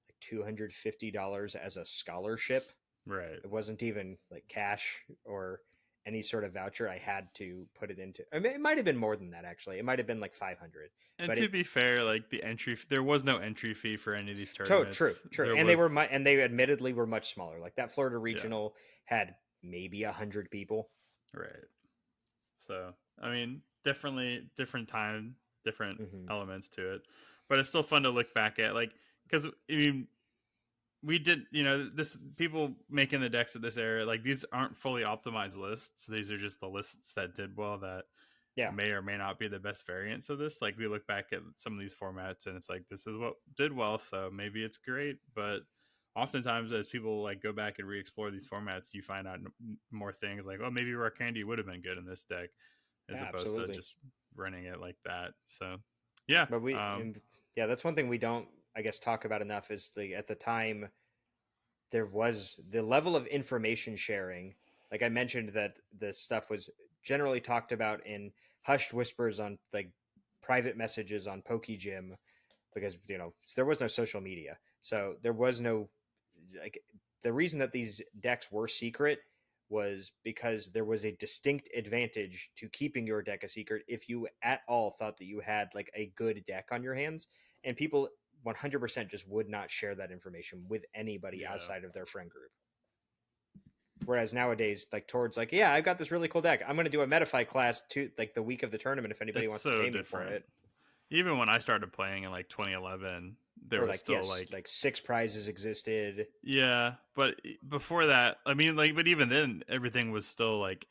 Speaker 1: like $250 as a scholarship.
Speaker 2: right.
Speaker 1: It wasn't even like cash or any sort of voucher. I had to put it into. I mean, it might have been more than that actually. It might have been like 500.
Speaker 2: And
Speaker 1: But
Speaker 2: to be fair, like there was no entry fee for any of these
Speaker 1: true,
Speaker 2: tournaments.
Speaker 1: true,
Speaker 2: There
Speaker 1: and
Speaker 2: was,
Speaker 1: and they admittedly were much smaller. Like that Florida
Speaker 2: yeah,
Speaker 1: Regional had maybe 100 people.
Speaker 2: right. So, I mean, definitely different time, different
Speaker 1: Hmm.
Speaker 2: elements to it, but it's still fun to look back at, like, because I mean, we did, this people making the decks at this era, like these aren't fully optimized lists. These are just the lists that did well that
Speaker 1: Yeah,
Speaker 2: may or may not be the best variants of this. Like, we look back at some of these formats and it's like, this is what did well, so maybe it's great. But oftentimes, as people like go back and re-explore these formats, you find out more things like, oh, maybe Rock Candy would have been good in this deck, as
Speaker 1: yeah,
Speaker 2: opposed to
Speaker 1: absolutely.
Speaker 2: just running it like that. So, yeah,
Speaker 1: But yeah, that's one thing we don't, I guess, talk about enough is the at the time there was the level of information sharing. Like I mentioned, that the stuff was generally talked about in hushed whispers on like private messages on PokeGym because there was no social media, so there was no like the reason that these decks were secret was because there was a distinct advantage to keeping your deck a secret if you at all thought that you had like a good deck on your hands, and people 100% just would not share that information with anybody
Speaker 2: yeah,
Speaker 1: outside of their friend group. Whereas nowadays, like towards like, yeah, I've got this really cool deck. I'm going to do a Metafy class to like the week of the tournament if anybody
Speaker 2: it's
Speaker 1: wants to
Speaker 2: so
Speaker 1: pay me for
Speaker 2: different.
Speaker 1: it.
Speaker 2: Even when I started playing in like 2011, there
Speaker 1: Or
Speaker 2: was
Speaker 1: like,
Speaker 2: still
Speaker 1: yes,
Speaker 2: like,
Speaker 1: like 6 prizes existed.
Speaker 2: yeah, but before that, I mean, like, but even then, everything was still like,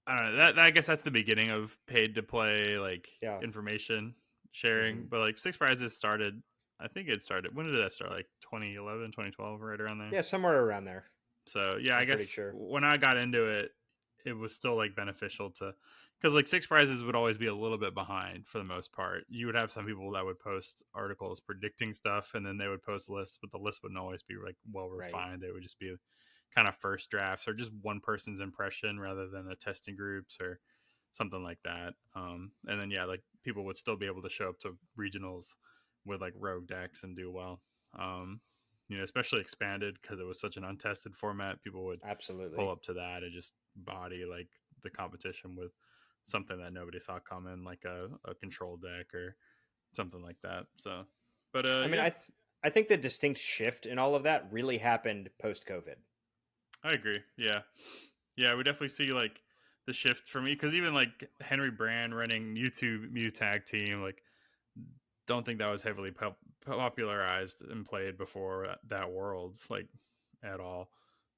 Speaker 2: I don't know. I guess that's the beginning of paid to play, like,
Speaker 1: Yeah.
Speaker 2: information sharing.
Speaker 1: Hmm.
Speaker 2: But like, Six Prizes started. I think it started. When did that start? Like 2011, 2012, right around there.
Speaker 1: Yeah, somewhere around there.
Speaker 2: So yeah, I
Speaker 1: I'm pretty
Speaker 2: guess
Speaker 1: sure.
Speaker 2: when I got into it, it was still like beneficial to, because like Six Prizes would always be a little bit behind for the most part. You would have some people that would post articles predicting stuff, and then they would post lists, but the list wouldn't always be like well
Speaker 1: Right.
Speaker 2: refined. They would just be kind of first drafts or just one person's impression rather than a testing groups or something like that. And then yeah, like people would still be able to show up to regionals with like rogue decks and do well. Um, especially expanded because it was such an untested format. People would pull
Speaker 1: Absolutely.
Speaker 2: up to that and just body like the competition with something that nobody saw coming, like a control deck or something like that. So, but
Speaker 1: I mean,
Speaker 2: yeah,
Speaker 1: I think the distinct shift in all of that really happened post COVID.
Speaker 2: I agree. Yeah, yeah, we definitely see like the shift for me because even like Henry Brand running YouTube Mew Tag Team, like don't think that was heavily popularized and played before that Worlds, like, at all.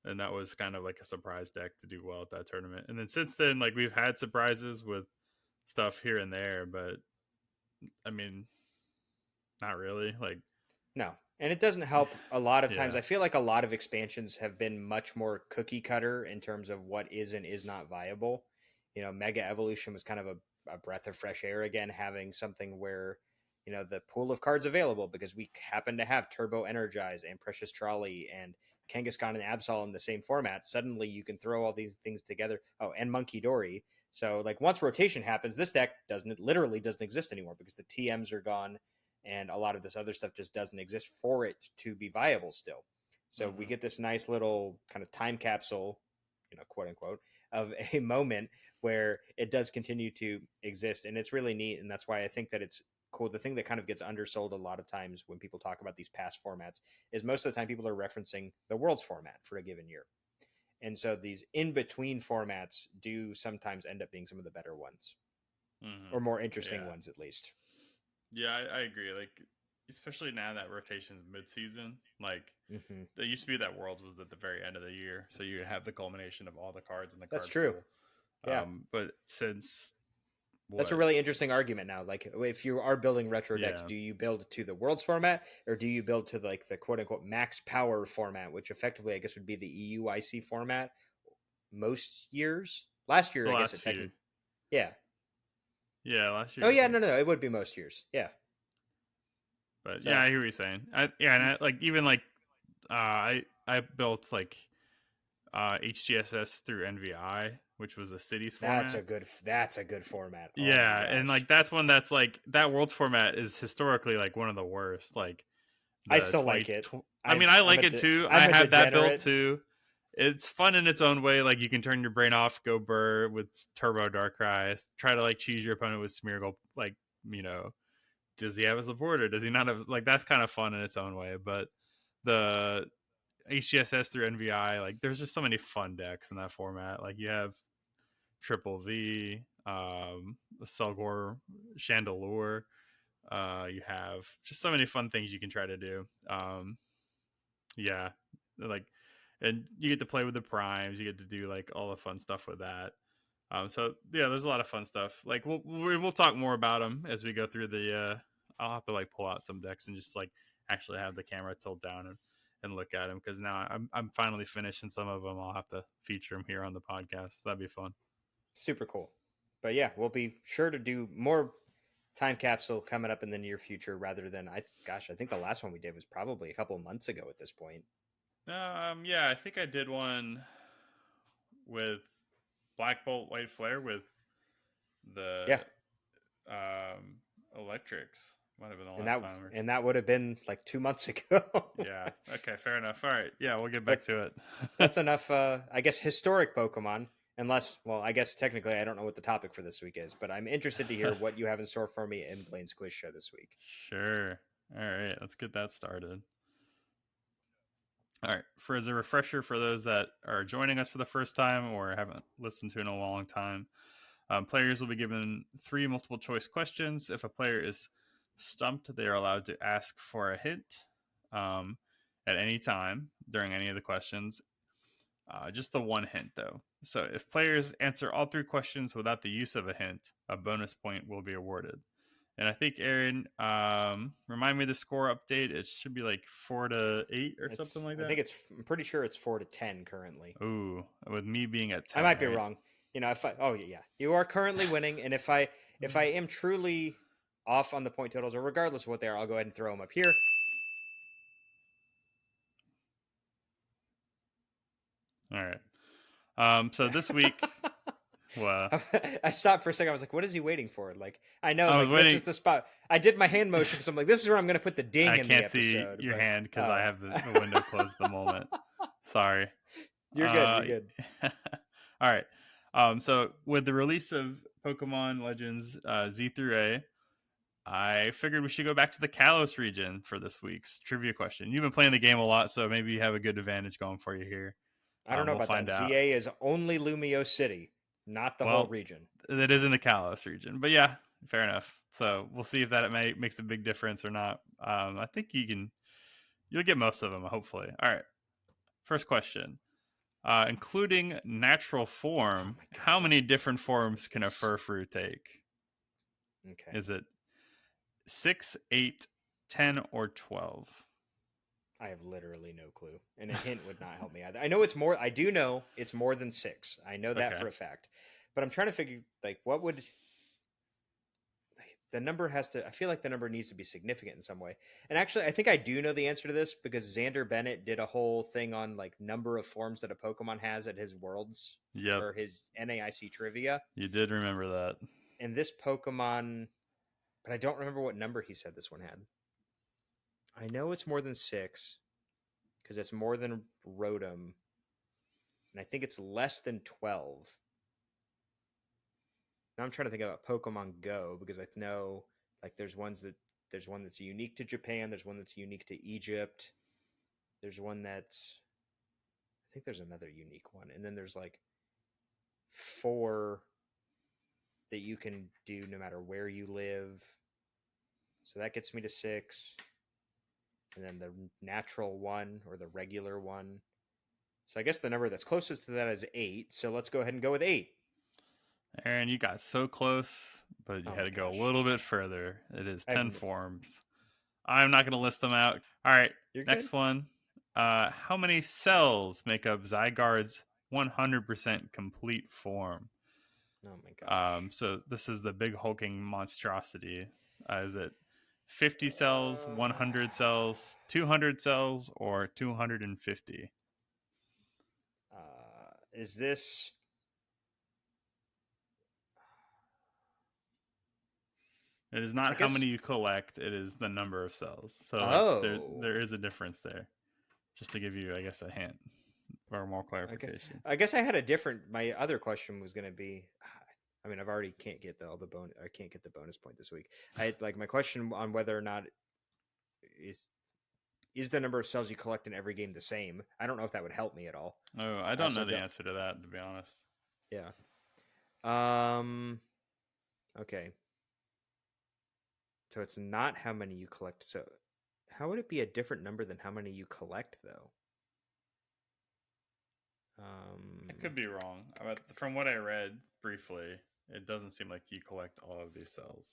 Speaker 2: And that was kind of like a surprise deck to do well at that tournament. And then since then, like, we've had surprises with stuff here and there, but I mean, not really. Like,
Speaker 1: No. And it doesn't help a lot of times.
Speaker 2: yeah.
Speaker 1: I feel like a lot of expansions have been much more cookie cutter in terms of what is and is not viable. Mega Evolution was kind of a breath of fresh air again, having something where, the pool of cards available, because we happen to have Turbo Energize and Precious Trolley and Kangaskhan and Absol in the same format. Suddenly you can throw all these things together. Oh, and Monkey Dory. So like once rotation happens, this deck literally doesn't exist anymore because the TMs are gone and a lot of this other stuff just doesn't exist for it to be viable still. So we get this nice little kind of time capsule, quote unquote, of a moment where it does continue to exist, and it's really neat. And that's why I think that it's cool. The thing that kind of gets undersold a lot of times when people talk about these past formats is most of the time people are referencing the World's format for a given year. And so these in between formats do sometimes end up being some of the better ones, or more interesting ones at least.
Speaker 2: Yeah, I agree. Like, especially now that rotation's mid-season, like, there used to be that Worlds was at the very end of the year, so you would have the culmination of all the cards in the card
Speaker 1: That's true.
Speaker 2: pool.
Speaker 1: Yeah.
Speaker 2: But since
Speaker 1: that's a really interesting argument now. Like, if you are building retro decks,
Speaker 2: Yeah.
Speaker 1: do you build to the Worlds format, or do you build to like the quote unquote max power format, which effectively I guess would be the EUIC format most years? Last year,
Speaker 2: The
Speaker 1: I guess
Speaker 2: last
Speaker 1: it
Speaker 2: few.
Speaker 1: technically. Yeah.
Speaker 2: Yeah, last year.
Speaker 1: Oh
Speaker 2: I
Speaker 1: yeah,
Speaker 2: think.
Speaker 1: no, it would be most years. Yeah.
Speaker 2: But
Speaker 1: So
Speaker 2: yeah, I hear what you're saying. And I, like, even like I built like HGSS through NVI, which was a cities
Speaker 1: that's
Speaker 2: format.
Speaker 1: a good format. Oh my
Speaker 2: Yeah,
Speaker 1: gosh.
Speaker 2: and like that's one that's like that Worlds format is historically like one of the worst. Like
Speaker 1: I
Speaker 2: the
Speaker 1: still
Speaker 2: 20.
Speaker 1: like it.
Speaker 2: I mean, I
Speaker 1: I'm
Speaker 2: like it too. I
Speaker 1: I'm a
Speaker 2: have that built
Speaker 1: degenerate.
Speaker 2: too. It's fun in its own way. Like, you can turn your brain off, go burr with Turbo Darkrai, try to like cheese your opponent with Smeargle. Like, you know, does he have a supporter? Does he not have, like, that's kind of fun in its own way. But the HGSS through NVI, like, there's just so many fun decks in that format. Like, you have Triple V, Selgor, Chandelure. You have just so many fun things you can try to do. Yeah, like, and you get to play with the primes. You get to do like all the fun stuff with that. So yeah, there's a lot of fun stuff. Like, we'll talk more about them as we go through the. I'll have to like pull out some decks and just like actually have the camera tilt down and look at them, because now I'm finally finishing some of them. I'll have to feature them here on the podcast. So that'd be fun.
Speaker 1: Super cool. But yeah, we'll be sure to do more time capsule coming up in the near future rather than I think the last one we did was probably a couple of months ago at this point.
Speaker 2: Yeah, I think I did one with Black Bolt White Flare with the
Speaker 1: Yeah.
Speaker 2: electrics. Might have been the
Speaker 1: And
Speaker 2: last time.
Speaker 1: that would have been like 2 months ago.
Speaker 2: Yeah. Okay. Fair enough. All right. Yeah, we'll get back
Speaker 1: But
Speaker 2: to it.
Speaker 1: that's enough I guess historic Pokemon. Unless, well, I guess technically I don't know what the topic for this week is, but I'm interested to hear what you have in store for me in Blaine's quiz show this week.
Speaker 2: Sure. All right. Let's get that started. All right. For as a refresher for those that are joining us for the first time or haven't listened to in a long time, players will be given 3 multiple choice questions. If a player is stumped, they are allowed to ask for a hint at any time during any of the questions. Just the one hint, though. So if players answer all 3 questions without the use of a hint, a bonus point will be awarded. And I think, Aaron, remind me of the score update. It should be like 4-8 or something like that.
Speaker 1: I'm pretty sure it's 4-10 currently.
Speaker 2: Ooh, with me being at 10.
Speaker 1: I might be
Speaker 2: right?
Speaker 1: wrong. You are currently winning, and if I am truly off on the point totals, or regardless of what they are, I'll go ahead and throw them up here.
Speaker 2: All right. So this week, well,
Speaker 1: I stopped for a second. I was like, "What is he waiting for?" Like, I know,
Speaker 2: I was
Speaker 1: like
Speaker 2: waiting.
Speaker 1: this is the spot. I did my hand motion because I'm like, "This is where I'm going to put the ding in the
Speaker 2: can't
Speaker 1: episode."
Speaker 2: see your
Speaker 1: but,
Speaker 2: hand because I have the window closed at the moment. Sorry.
Speaker 1: You're good. You're good.
Speaker 2: All right. So with the release of Pokemon Legends Z through A, I figured we should go back to the Kalos region for this week's trivia question. You've been playing the game a lot, so maybe you have a good advantage going for you here.
Speaker 1: I don't know
Speaker 2: we'll
Speaker 1: about
Speaker 2: find
Speaker 1: that.
Speaker 2: out.
Speaker 1: ZA is only Lumio City, not the whole region.
Speaker 2: That is in the Kalos region. But yeah, fair enough. So we'll see if that makes a big difference or not. I think you'll get most of them, hopefully. All right. First question. Including natural
Speaker 1: Oh
Speaker 2: form,
Speaker 1: my
Speaker 2: how
Speaker 1: god.
Speaker 2: many different forms can a furfrou take?
Speaker 1: Okay.
Speaker 2: Is it 6, 8, 10, or 12?
Speaker 1: I have literally no clue, and a hint would not help me either. I know it's more. I do know it's more than 6. I know that
Speaker 2: Okay.
Speaker 1: for a fact. But I'm trying to figure like what would the number has to. I feel like the number needs to be significant in some way. And actually, I think I do know the answer to this because Xander Bennett did a whole thing on like number of forms that a Pokemon has at his Worlds
Speaker 2: Yep.
Speaker 1: or his NAIC trivia.
Speaker 2: You did remember that.
Speaker 1: And this Pokemon, but I don't remember what number he said this one had. I know it's more than 6 because it's more than Rotom, and I think it's less than 12. Now I'm trying to think about Pokemon Go because I know like there's one that's unique to Japan, there's one that's unique to Egypt, there's one that's I think there's another unique one, and then there's like 4 that you can do no matter where you live. So that gets me to 6, and then the natural one or the regular one. So I guess the number that's closest to that is 8. So let's go ahead and go with 8.
Speaker 2: Aaron, you got so close, but you
Speaker 1: Oh
Speaker 2: had
Speaker 1: my
Speaker 2: to go a
Speaker 1: gosh.
Speaker 2: little bit further. It is
Speaker 1: I have
Speaker 2: 10 forms. I'm not going to list them out. All right,
Speaker 1: You're good.
Speaker 2: next one. How many cells make up Zygarde's 100% complete form?
Speaker 1: Oh my gosh.
Speaker 2: So this is the big hulking monstrosity. Is it 50 cells,
Speaker 1: Uh,
Speaker 2: 100 cells, 200 cells, or 250?
Speaker 1: is this?
Speaker 2: It is
Speaker 1: I
Speaker 2: not how
Speaker 1: guess.
Speaker 2: many you collect, it is the number of cells. So like
Speaker 1: Oh,
Speaker 2: there is a difference there. Just to give you, I guess, a hint or more
Speaker 1: I guess.
Speaker 2: clarification.
Speaker 1: I guess I had a different. My other question was going to be. I mean, I've already can't get all the bonus. I can't get the bonus point this week. I had like my question on whether or not is is the number of cells you collect in every game the same. I don't know if that would help me at all.
Speaker 2: Oh, I don't
Speaker 1: So
Speaker 2: know the
Speaker 1: don't.
Speaker 2: answer to that, to be honest.
Speaker 1: Yeah. Um. Okay. So it's not how many you collect. So how would it be a different number than how many you collect though?
Speaker 2: I could be wrong. But from what I read briefly, it doesn't seem like you collect all of these cells.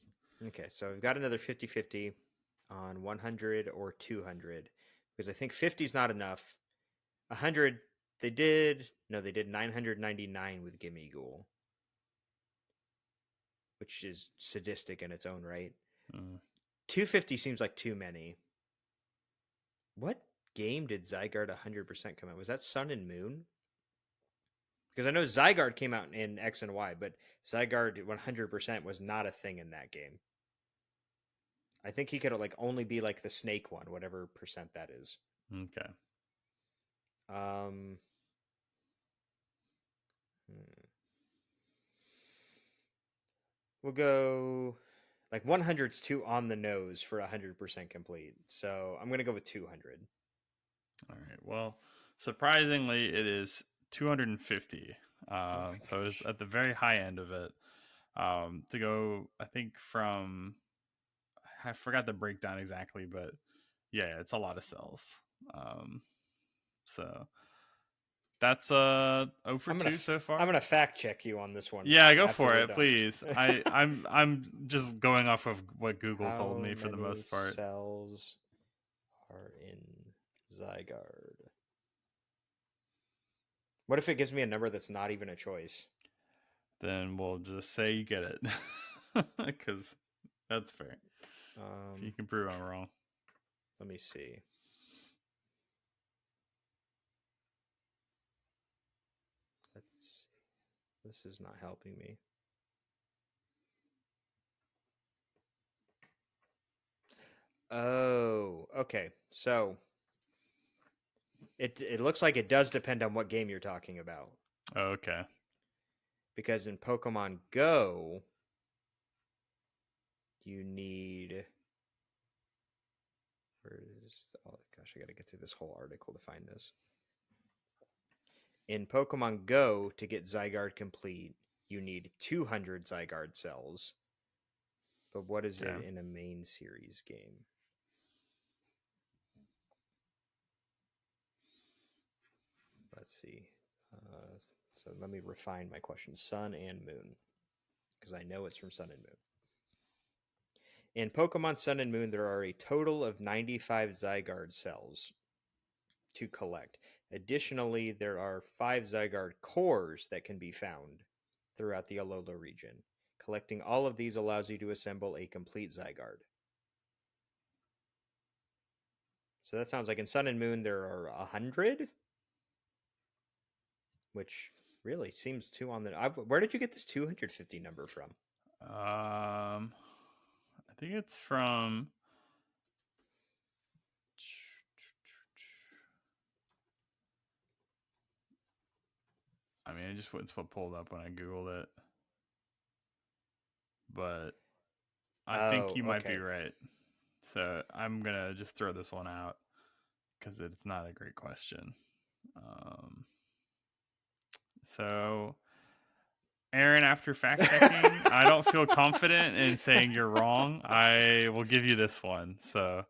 Speaker 1: Okay, so we've got another 50-50 on 100 or 200 because I think 50 is not enough. 100 they did 999 with Gimme Ghoul, which is sadistic in its own right.
Speaker 2: Mm.
Speaker 1: 250 seems like too many. What game did Zygarde 100% come out? Was that Sun and Moon? Because I know Zygarde came out in X and Y, but Zygarde 100% was not a thing in that game. I think he could like only be like the snake one, whatever percent that is.
Speaker 2: Okay.
Speaker 1: Um, we'll go like 100's too on the nose for 100% complete. So I'm gonna go with 200.
Speaker 2: All right. Well, surprisingly, it is 250.
Speaker 1: Oh my
Speaker 2: So it's
Speaker 1: gosh.
Speaker 2: at the very high end of it. To go, I think from I forgot the breakdown exactly, but yeah, it's a lot of cells. Um, so that's 0 for 2 so
Speaker 1: I'm
Speaker 2: far.
Speaker 1: gonna fact check you on this one
Speaker 2: Yeah, go
Speaker 1: after
Speaker 2: for
Speaker 1: we're
Speaker 2: it,
Speaker 1: done.
Speaker 2: please. I'm just going off of what Google told
Speaker 1: How
Speaker 2: me for the
Speaker 1: many
Speaker 2: most part.
Speaker 1: cells are in Zygarde? What if it gives me a number that's not even a choice?
Speaker 2: Then we'll just say you get it, because that's fair. If you
Speaker 1: Um,
Speaker 2: can prove I'm wrong.
Speaker 1: let me see. Let's see. This is not helping me. Oh, okay. So it looks like it does depend on what game you're talking about.
Speaker 2: Okay.
Speaker 1: Because in Pokemon Go, you need. Where is? Oh gosh, I got to get through this whole article to find this. In Pokemon Go, to get Zygarde complete, you need 200 Zygarde cells. but what is
Speaker 2: Okay.
Speaker 1: it in a main series game? Let's see. So let me refine my question. Sun and Moon, because I know it's from Sun and Moon. In Pokemon Sun and Moon, there are a total of 95 Zygarde cells to collect. Additionally, there are 5 Zygarde cores that can be found throughout the Alola region. Collecting all of these allows you to assemble a complete Zygarde. So that sounds like in Sun and Moon there are 100, which really seems too on the. Where did you get this 250 number from?
Speaker 2: I think it's from. I mean, it's what pulled up when I googled it, but I think
Speaker 1: Oh,
Speaker 2: you might be
Speaker 1: okay.
Speaker 2: right. So I'm gonna just throw this one out because it's not a great question. Um, so Aaron, after fact checking, I don't feel confident in saying you're wrong. I will give you this one. So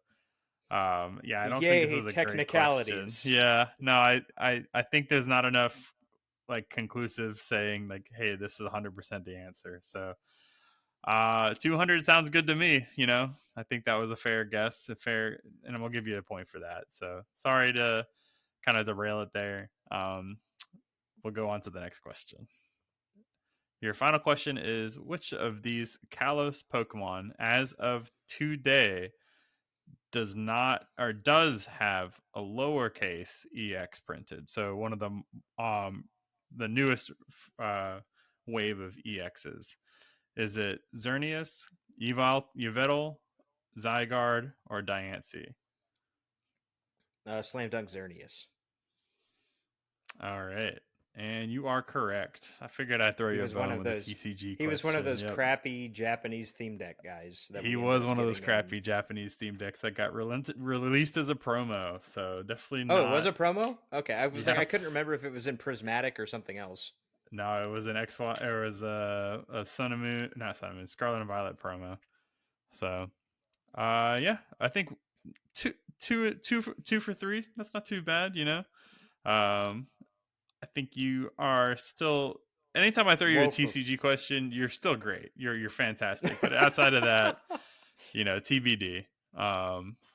Speaker 2: yeah, I don't think this
Speaker 1: Yay,
Speaker 2: was a great question.
Speaker 1: technicalities.
Speaker 2: Yeah, no, I think there's not enough like conclusive saying like, hey, this is 100% the answer. So 200 sounds good to me. I think that was a fair guess, and we'll give you a point for that. So sorry to kind of derail it there. We'll go on to the next question. Your final question is: which of these Kalos Pokemon, as of today, does not or does have a lowercase EX printed? So one of the newest wave of EXs. Is it Xerneas, Yveltal, Zygarde, or Diancie?
Speaker 1: Slam Dunk Xerneas.
Speaker 2: All right. And you are correct. I figured I'd throw
Speaker 1: He
Speaker 2: you a
Speaker 1: was one
Speaker 2: bone
Speaker 1: of
Speaker 2: with a
Speaker 1: those.
Speaker 2: TCG
Speaker 1: He was one of
Speaker 2: question.
Speaker 1: those
Speaker 2: Yep.
Speaker 1: crappy Japanese theme deck guys that
Speaker 2: He
Speaker 1: we ended
Speaker 2: was
Speaker 1: up
Speaker 2: one of those
Speaker 1: getting.
Speaker 2: crappy Japanese theme decks that got released as a promo. So definitely
Speaker 1: Oh, it was
Speaker 2: not.
Speaker 1: a promo. Okay, I was like, I
Speaker 2: Yep.
Speaker 1: couldn't remember if it was in Prismatic or something else.
Speaker 2: No, it was an XY. It was a Sun and Moon, not Sun and Moon, Scarlet and Violet promo. So, yeah, I think two for three. That's not too bad, I think you are still. Anytime I throw you a
Speaker 1: Woeful.
Speaker 2: TCG question, you're still great. You're fantastic. But outside of that, TBD,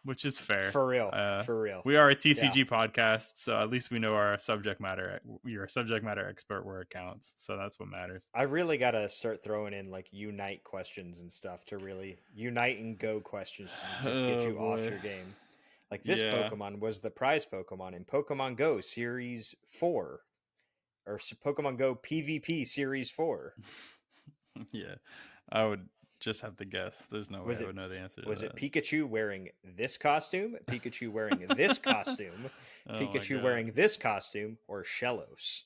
Speaker 2: which is fair.
Speaker 1: For real, for real.
Speaker 2: We are a
Speaker 1: Yeah,
Speaker 2: TCG podcast, so at least we know our subject matter. You're a subject matter expert where it counts, so that's what matters.
Speaker 1: I really got to start throwing in like unite questions and stuff to really unite and go questions to just get
Speaker 2: Oh
Speaker 1: you off
Speaker 2: boy,
Speaker 1: your game. Like this
Speaker 2: yeah,
Speaker 1: Pokemon was the prize Pokemon in Pokemon Go Series 4 or Pokemon Go PvP Series 4.
Speaker 2: yeah. I would just have to guess. There's no way
Speaker 1: Was
Speaker 2: I
Speaker 1: it
Speaker 2: would know the answer to
Speaker 1: was it
Speaker 2: that.
Speaker 1: Pikachu wearing this costume, Pikachu wearing this costume,
Speaker 2: Oh my
Speaker 1: Pikachu
Speaker 2: god.
Speaker 1: wearing this costume, or Shellos?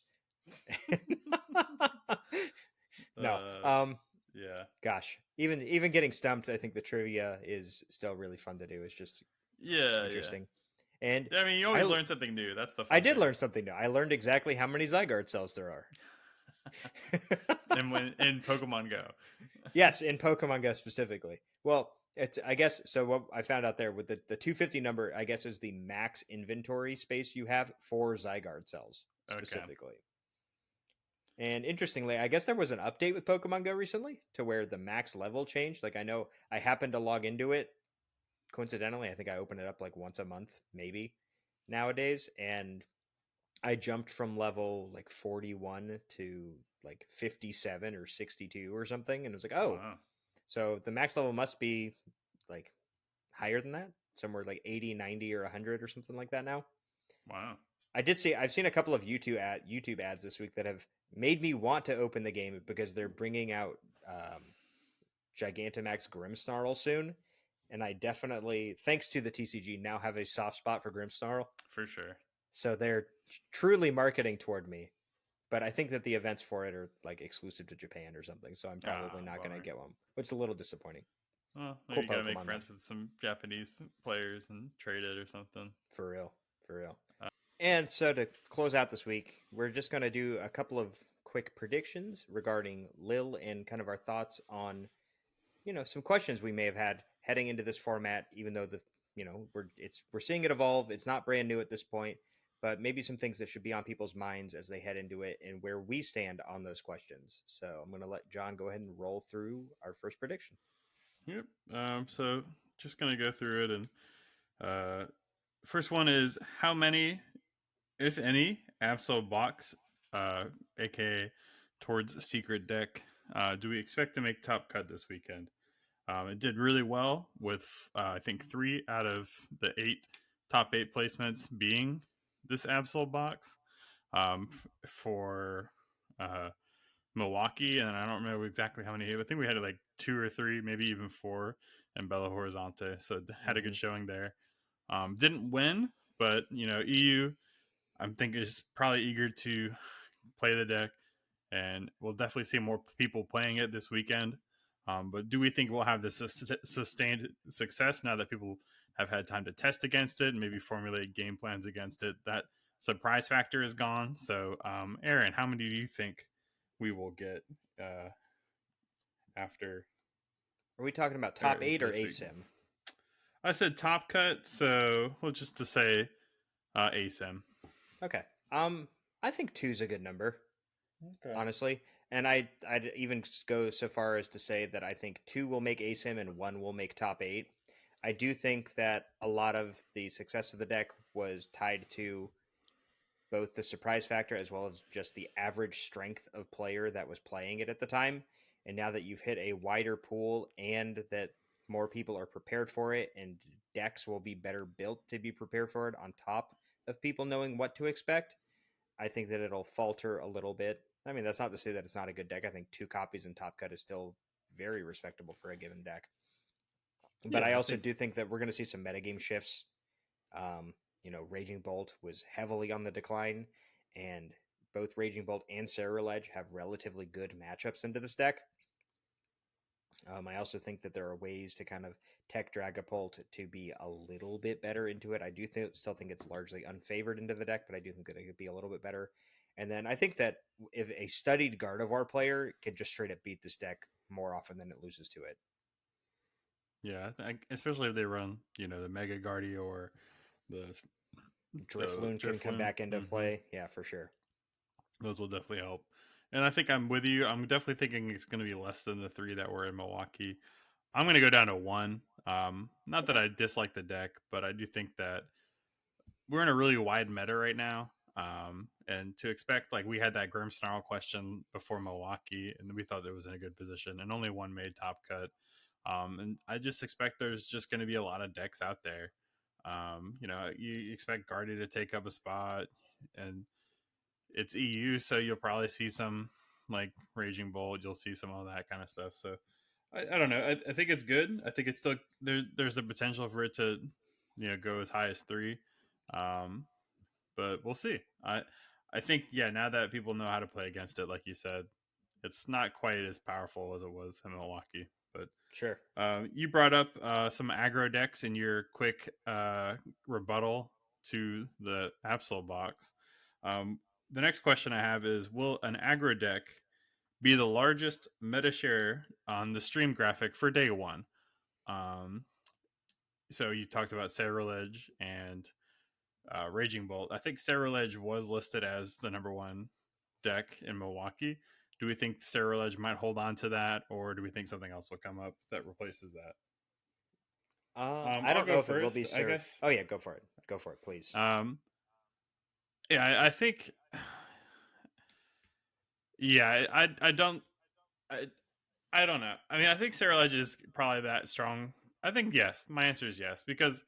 Speaker 1: No.
Speaker 2: Uh, yeah,
Speaker 1: Gosh. Even getting stumped, I think the trivia is still really fun to do. It's just
Speaker 2: yeah, yeah.
Speaker 1: interesting. And
Speaker 2: I mean, you always
Speaker 1: I
Speaker 2: learn something new. That's the
Speaker 1: I
Speaker 2: fun
Speaker 1: did
Speaker 2: thing.
Speaker 1: learn something new. I learned exactly how many Zygarde cells there are.
Speaker 2: And when in Pokemon Go.
Speaker 1: Yes, in Pokemon Go specifically. Well, it's I guess so. What I found out there with the 250 number, I guess, is the max inventory space you have for Zygarde cells
Speaker 2: Okay.
Speaker 1: specifically. And interestingly, I guess there was an update with Pokemon Go recently to where the max level changed. Like I know I happened to log into it coincidentally. I think I open it up like once a month, maybe nowadays, and I jumped from level like 41 to like 57 or 62 or something, and it was like, oh,
Speaker 2: Wow.
Speaker 1: so the max level must be like higher than that, somewhere like 80, 90, or 100 or something like that now.
Speaker 2: Wow.
Speaker 1: I've seen a couple of YouTube ads this week that have made me want to open the game because they're bringing out Gigantamax Grimmsnarl soon, and I definitely, thanks to the TCG, now have a soft spot for Grimmsnarl.
Speaker 2: For sure.
Speaker 1: So they're truly marketing toward me. But I think that the events for it are like exclusive to Japan or something, so I'm probably not going to
Speaker 2: Bummer.
Speaker 1: get one, which is a little disappointing.
Speaker 2: Well, maybe
Speaker 1: Cool
Speaker 2: you gotta make
Speaker 1: Pokemon though,
Speaker 2: friends with some Japanese players and trade it or something.
Speaker 1: for real, for real.
Speaker 2: Uh,
Speaker 1: And so to close out this week, we're just going to do a couple of quick predictions regarding Lille and kind of our thoughts on some questions we may have had heading into this format, even though we're seeing it evolve. It's not brand new at this point, but maybe some things that should be on people's minds as they head into it and where we stand on those questions. So I'm going to let John go ahead and roll through our first prediction.
Speaker 2: Yep. So just gonna go through it, and uh, first one is how many, if any, Absol box, aka towards secret deck, do we expect to make top cut this weekend? It did really well with I think 3 out of the 8 top 8 placements being this Absol box for uh, Milwaukee, and I don't remember exactly how many. I think we had like 2 or 3, maybe even 4 in Belo Horizonte. So had a good showing there. Didn't win, but EU, I think is probably eager to play the deck, and we'll definitely see more people playing it this weekend. But do we think we'll have this sustained success now that people have had time to test against it and maybe formulate game plans against it? That surprise factor is gone. So, Aaron, how many do you think we will get uh, after
Speaker 1: Are we talking about top eight or
Speaker 2: this week?
Speaker 1: ASIM?
Speaker 2: I said top cut, so well, just to say ASIM.
Speaker 1: Okay. I think two's a good number,
Speaker 2: Okay.
Speaker 1: honestly. And I'd even go so far as to say that I think two will make ASIM and one will make top eight. I do think that a lot of the success of the deck was tied to both the surprise factor as well as just the average strength of player that was playing it at the time. And now that you've hit a wider pool and that more people are prepared for it and decks will be better built to be prepared for it on top of people knowing what to expect, I think that it'll falter a little bit. I mean, that's not to say that it's not a good deck. I think 2 copies in Top Cut is still very respectable for a given deck. But I
Speaker 2: Yeah, I
Speaker 1: also
Speaker 2: think.
Speaker 1: do think that we're going to see some metagame shifts. Raging Bolt was heavily on the decline, and both Raging Bolt and Ledge have relatively good matchups into this deck. I also think that there are ways to kind of tech Dragapult to be a little bit better into it. I do still think it's largely unfavored into the deck, but I do think that it could be a little bit better. And then I think that if a studied Gardevoir player can just straight up beat this deck more often than it loses to it.
Speaker 2: Yeah, especially if they run, the Mega Guardia or the
Speaker 1: Drifloon can come
Speaker 2: Drifloon.
Speaker 1: back into play. Yeah, for sure.
Speaker 2: Those will definitely help. And I think I'm with you. I'm definitely thinking it's going to be less than the 3 that were in Milwaukee. I'm going to go down to 1. Not that
Speaker 1: Okay.
Speaker 2: I dislike the deck, but I do think that we're in a really wide meta right now. And to expect, like, we had that Grimmsnarl question before Milwaukee, and we thought it was in a good position, and only one made top cut. And I just expect there's just going to be a lot of decks out there. You expect Guardia to take up a spot, and it's EU, so you'll probably see some like Raging Bolt. You'll see some of that kind of stuff. So I don't know. I think it's good. I think it's still there's a potential for it to go as high as 3, um, but we'll see. I think now that people know how to play against it, like you said, it's not quite as powerful as it was in Milwaukee. But
Speaker 1: Sure.
Speaker 2: you brought up some aggro decks in your quick rebuttal to the Absol box. Um, the next question I have is: will an aggro deck be the largest meta share on the stream graphic for day one? Um, so you talked about Sacrilege and Raging Bolt. I think Sacrilege was listed as the number one deck in Milwaukee. Do we think Sacrilege might hold on to that, or do we think something else will come up that replaces that?
Speaker 1: I
Speaker 2: I'll
Speaker 1: don't
Speaker 2: go
Speaker 1: know if it will
Speaker 2: first,
Speaker 1: be
Speaker 2: I
Speaker 1: Seraph.
Speaker 2: guess.
Speaker 1: Oh yeah, go for it. Go for it, please.
Speaker 2: Um, yeah, I think. Yeah, I don't. I, I don't know. I mean, I think Sarah Ledge is probably that strong. I think yes. My answer is yes because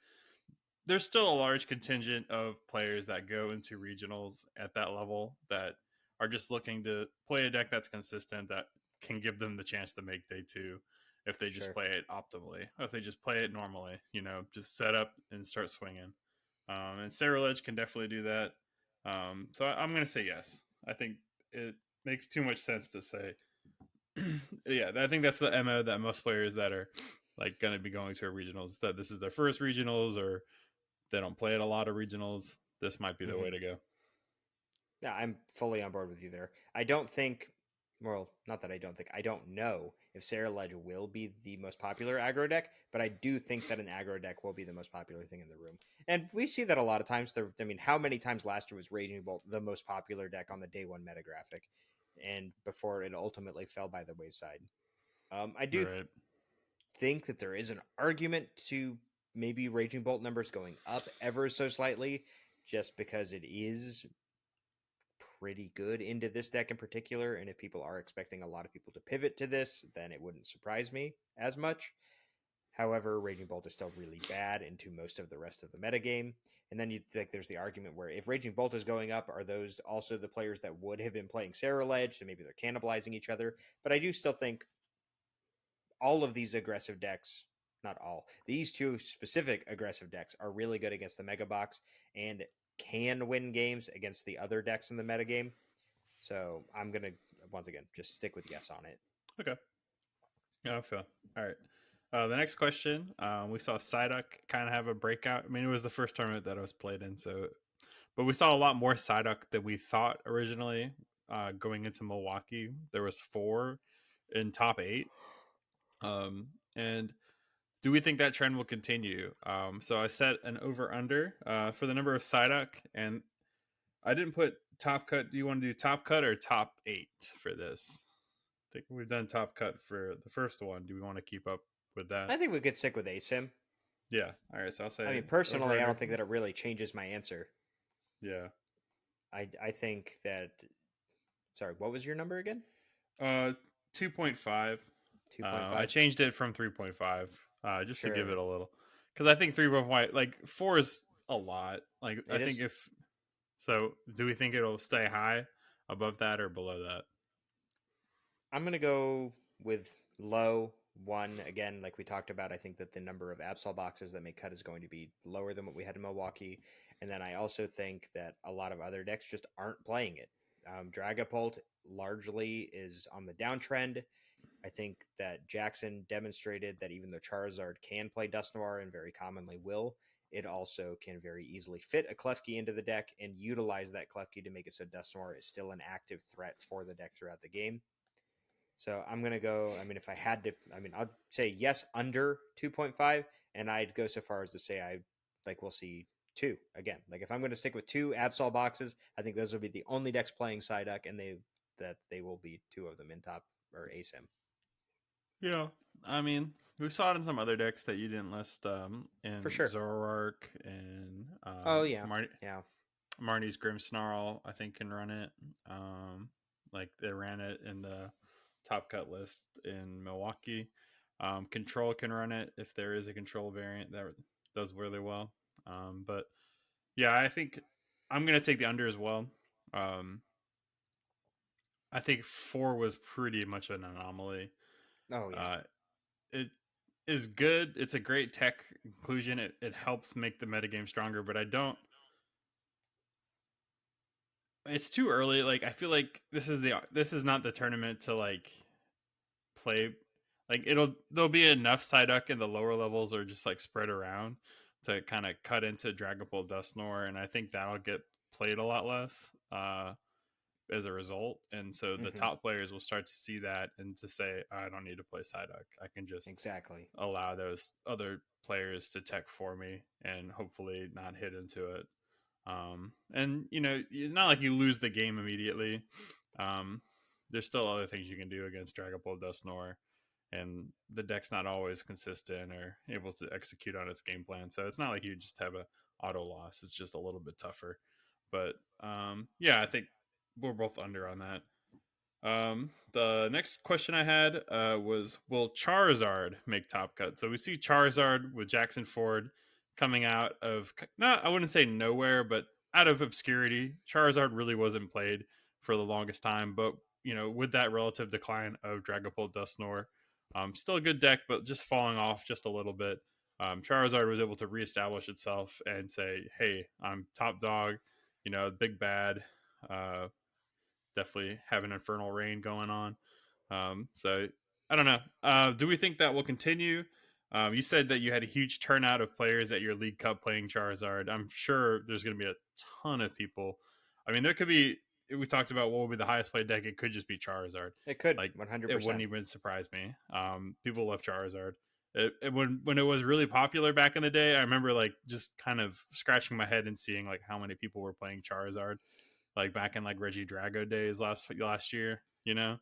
Speaker 2: there's still a large contingent of players that go into regionals at that level that are just looking to play a deck that's consistent that can give them the chance to make day two if they just
Speaker 1: Sure.
Speaker 2: play it optimally. Or if they just play it normally, just set up and start swinging. And Sarah Ledge can definitely do that. So I'm going to say yes. I think it makes too much sense to say. Yeah, I think that's the MO that most players that are like going to be going to a regionals, that this is their first regionals or they don't play at a lot of regionals, this might be the
Speaker 1: Mm-hmm.
Speaker 2: way to go.
Speaker 1: Yeah, I'm fully on board with you there. I don't think Well, not that I don't think. I don't know if Sarah Ledge will be the most popular aggro deck, but I do think that an aggro deck will be the most popular thing in the room. And we see that a lot of times. I mean, how many times last year was Raging Bolt the most popular deck on the day one meta graphic? And before it ultimately fell by the wayside. I do
Speaker 2: Right.
Speaker 1: think that there is an argument to maybe Raging Bolt numbers going up ever so slightly, just because it is pretty good into this deck in particular. And if people are expecting a lot of people to pivot to this, then it wouldn't surprise me as much. However, Raging Bolt is still really bad into most of the rest of the metagame. And then you think there's the argument where if Raging Bolt is going up, are those also the players that would have been playing Sarah Ledge? So maybe they're cannibalizing each other. But I do still think all of these aggressive decks, not all, these two specific aggressive decks are really good against the Mega Box and can win games against the other decks in the metagame. So I'm gonna once again just stick with yes on it.
Speaker 2: Okay. Yeah, I feel. All right. The next question, we saw Psyduck kind of have a breakout. I mean, it was the first tournament that I was played in, so but we saw a lot more Psyduck than we thought originally. Going into Milwaukee, there was 4 in top 8. And do we think that trend will continue? So I set an over under for the number of Psyduck, and I didn't put top cut. Do you want to do top cut or top 8 for this? I think we've done top cut for the first one. Do we want to keep up with that?
Speaker 1: I think we could stick with ASIM.
Speaker 2: Yeah. All right. So I'll
Speaker 1: I
Speaker 2: say
Speaker 1: mean,
Speaker 2: over
Speaker 1: personally, I
Speaker 2: under.
Speaker 1: don't think that it really changes my answer.
Speaker 2: Yeah.
Speaker 1: I think that. Sorry, what was your number again?
Speaker 2: 2.5.
Speaker 1: 2.5.
Speaker 2: I changed it from 3.5 just to give
Speaker 1: Sure,
Speaker 2: it a little, because I think 3.5, like 4 is a lot. Like I
Speaker 1: it
Speaker 2: think
Speaker 1: is.
Speaker 2: if so, do we think it'll stay high above that or below that?
Speaker 1: I'm gonna go with low one again. Like we talked about, I think that the number of Absol boxes that make cut is going to be lower than what we had in Milwaukee, and then I also think that a lot of other decks just aren't playing it. Dragapult largely is on the downtrend. I think that Jackson demonstrated that even though Charizard can play Dust Noir and very commonly will, it also can very easily fit a Klefki into the deck and utilize that Klefki to make it so Dust Noir is still an active threat for the deck throughout the game. So I'm going to go, I mean, if I had to, I mean, I'd say yes under 2.5, and I'd go so far as to say we'll see 2 again. Like if I'm going to stick with 2 Absol boxes, I think those will be the only decks playing Psyduck, and they will be 2 of them in top or ASIM.
Speaker 2: Yeah. I mean, we saw it in some other decks that you didn't list,
Speaker 1: For
Speaker 2: in
Speaker 1: sure.
Speaker 2: Zoroark and
Speaker 1: Oh yeah, yeah.
Speaker 2: Marty's Grimmsnarl, I think, can run it. Like they ran it in the top cut list in Milwaukee. Control can run it if there is a control variant that does really well. But yeah, I think I'm gonna take the under as well. Um, I think 4 was pretty much an anomaly.
Speaker 1: Oh yeah.
Speaker 2: Uh, it is good. It's a great tech inclusion. It helps make the metagame stronger, but I don't. It's too early. Like I feel like this is not the tournament to like play. Like there'll be enough Psyduck in the lower levels or just like spread around to kind of cut into Dragapult Dusknoir, and I think that'll get played a lot less as a result. And so the
Speaker 1: Mm-hmm.
Speaker 2: top players will start to see that and to say, I don't need to play Psyduck. I can just
Speaker 1: Exactly.
Speaker 2: allow those other players to tech for me and hopefully not hit into it. And it's not like you lose the game immediately. Um, there's still other things you can do against Dragapult Dusknoir, and the deck's not always consistent or able to execute on its game plan. So it's not like you just have a auto loss. It's just a little bit tougher. But yeah, I think we're both under on that. The next question I had was, will Charizard make top cut? So we see Charizard with Jackson Ford coming out of, not, I wouldn't say nowhere, but out of obscurity. Charizard really wasn't played for the longest time, but with that relative decline of Dragapult Dusknoir, still a good deck, but just falling off just a little bit. Charizard was able to reestablish itself and say, "Hey, I'm top dog, big bad." Definitely have an infernal rain going on. So I don't know. Do we think that will continue? You said that you had a huge turnout of players at your League Cup playing Charizard. I'm sure there's going to be a ton of people. I mean, there could be. we talked about what would be the highest played deck. It could just be Charizard.
Speaker 1: It could
Speaker 2: Like it wouldn't
Speaker 1: 100%.
Speaker 2: even surprise me. People love Charizard. When it was really popular back in the day, I remember like just kind of scratching my head and seeing like how many people were playing Charizard, like back in like Reggie Drago days last year. You know,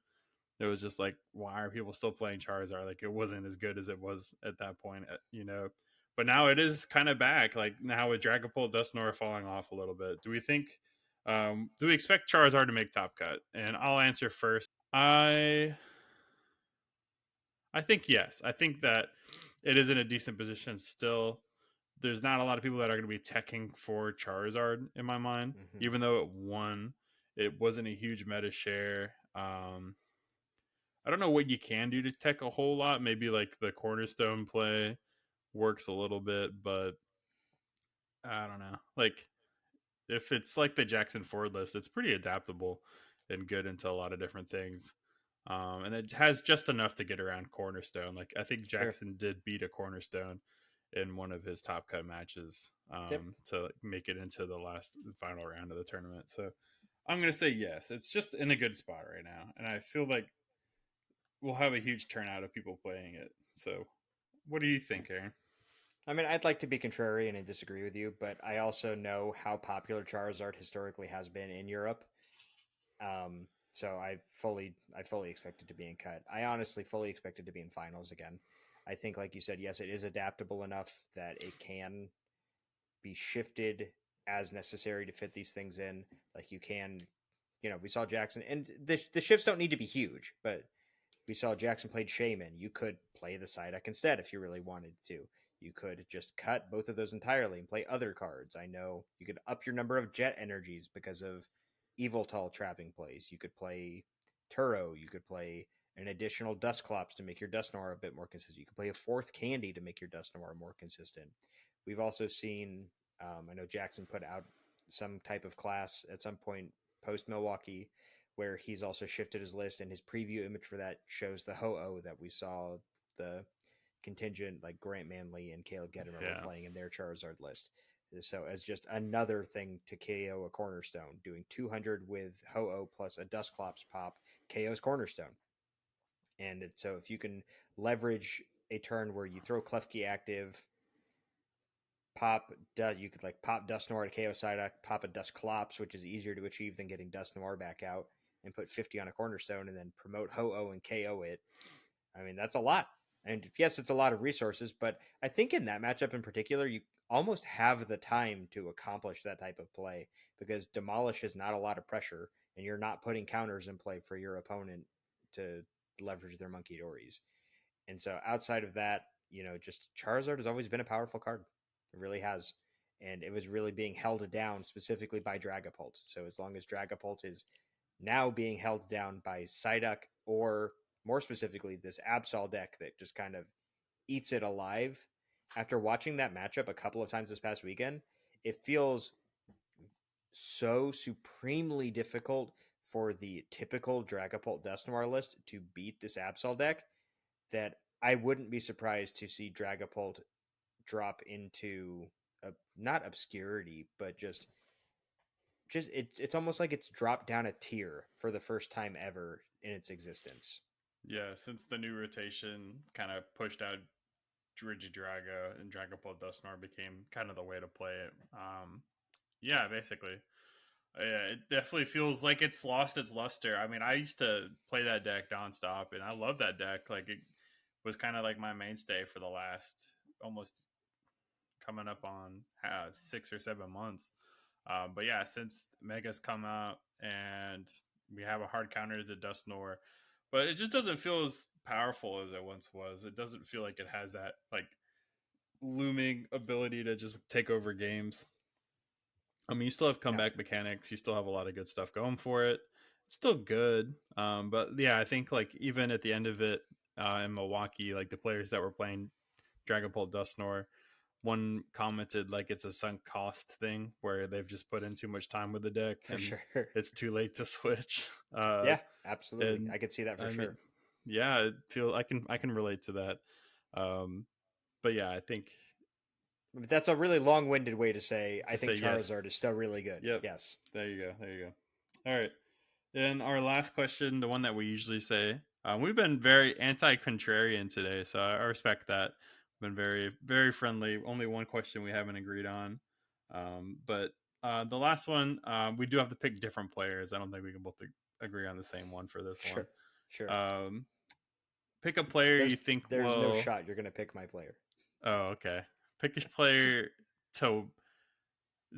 Speaker 2: it was just like, why are people still playing Charizard? Like it wasn't as good as it was at that point, you know. But now it is kind of back. Like now with Dragapult, Dusknoir falling off a little bit. Do we expect Charizard to make top cut? And I'll answer first. I think yes. I think that it is in a decent position still. There's not a lot of people that are going to be teching for Charizard in my mind,
Speaker 1: Hmm.
Speaker 2: even though it won. It wasn't a huge meta share. I don't know what you can do to tech a whole lot. Maybe like the cornerstone play works a little bit, but I don't know. Like if it's like the Jackson Ford list, it's pretty adaptable and good into a lot of different things. And it has just enough to get around Cornerstone. Like I think
Speaker 1: Sure.
Speaker 2: Jackson did beat a Cornerstone in one of his top cut matches
Speaker 1: Yep.
Speaker 2: to make it into the last final round of the tournament. So I'm gonna say yes. It's just in a good spot right now, and I feel like we'll have a huge turnout of people playing it. So what do you think, Aaron?
Speaker 1: I mean, I'd like to be contrarian and disagree with you, but I also know how popular Charizard historically has been in Europe. So I fully expected to be in cut. I honestly fully expected to be in finals again. I think, like you said, yes, it is adaptable enough that it can be shifted as necessary to fit these things in. Like you can, we saw Jackson, and the shifts don't need to be huge, but we saw Jackson played Shaman. You could play the Psyduck instead if you really wanted to. You could just cut both of those entirely and play other cards. I know you could up your number of jet energies because of Evoltol trapping plays. You could play Turo. You could play an additional Dusclops to make your Dusknoir a bit more consistent. You could play a fourth Candy to make your Dusknoir more consistent. We've also seen, I know Jackson put out some type of class at some point post Milwaukee where he's also shifted his list, and his preview image for that shows the Ho-Oh that we saw the contingent like Grant Manley and Caleb Gettimer were
Speaker 2: Yeah.
Speaker 1: playing in their Charizard list. So as just another thing to KO a Cornerstone, doing 200 with Ho-Oh plus a Dusclops pop KO's Cornerstone. And so if you can leverage a turn where you throw Klefki active, you could like pop Dusknoir to KO Psyduck, pop a Dusclops, which is easier to achieve than getting Dusknoir back out, and put 50 on a Cornerstone, and then promote Ho-Oh and KO it. I mean, that's a lot. And yes, it's a lot of resources, but I think in that matchup in particular, you almost have the time to accomplish that type of play because Demolish is not a lot of pressure, and you're not putting counters in play for your opponent to leverage their Monkey Dories. And so outside of that, just Charizard has always been a powerful card. It really has. And it was really being held down specifically by Dragapult. So as long as Dragapult is now being held down by Psyduck or more specifically this Absol deck that just kind of eats it alive, after watching that matchup a couple of times this past weekend, it feels so supremely difficult for the typical Dragapult Dusknoir list to beat this Absol deck that I wouldn't be surprised to see Dragapult drop into not obscurity, but just it's almost like it's dropped down a tier for the first time ever in its existence.
Speaker 2: Yeah, since the new rotation kind of pushed out Drago and Dragapult Dusknoir became kind of the way to play it. Yeah, basically. Yeah, it definitely feels like it's lost its luster. I mean, I used to play that deck nonstop, and I love that deck. Like, it was kind of like my mainstay for the last almost coming up on 6 or 7 months. But yeah, since Mega's come out and we have a hard counter to Dusknoir, but it just doesn't feel as powerful as it once was. It doesn't feel like it has that like looming ability to just take over games. I mean, you still have
Speaker 1: Yeah,
Speaker 2: comeback mechanics. You still have a lot of good stuff going for it. It's still good, but yeah, I think like even at the end of it in Milwaukee, like the players that were playing Dragapult Dusknoir, one commented like it's a sunk cost thing where they've just put in too much time with the deck
Speaker 1: for
Speaker 2: and
Speaker 1: sure.
Speaker 2: it's too late to switch. Uh,
Speaker 1: Yeah, absolutely.
Speaker 2: and
Speaker 1: I could see that for
Speaker 2: I mean,
Speaker 1: sure.
Speaker 2: yeah, I can relate to that. Um, but yeah, I think
Speaker 1: But that's a really long-winded way to say I
Speaker 2: to say
Speaker 1: think
Speaker 2: yes.
Speaker 1: Charizard is still really good.
Speaker 2: Yep.
Speaker 1: Yes.
Speaker 2: There you go. There you go. All right. And our last question, the one that we usually say, we've been very anti-contrarian today, so I respect that. We've been very, very friendly. Only one question we haven't agreed on, but the last one, we do have to pick different players. I don't think we can both agree on the same one for this one.
Speaker 1: Sure, sure.
Speaker 2: Um, Pick a player you think
Speaker 1: There's no
Speaker 2: will.
Speaker 1: shot you're gonna pick my player.
Speaker 2: Oh, okay. Pick a player to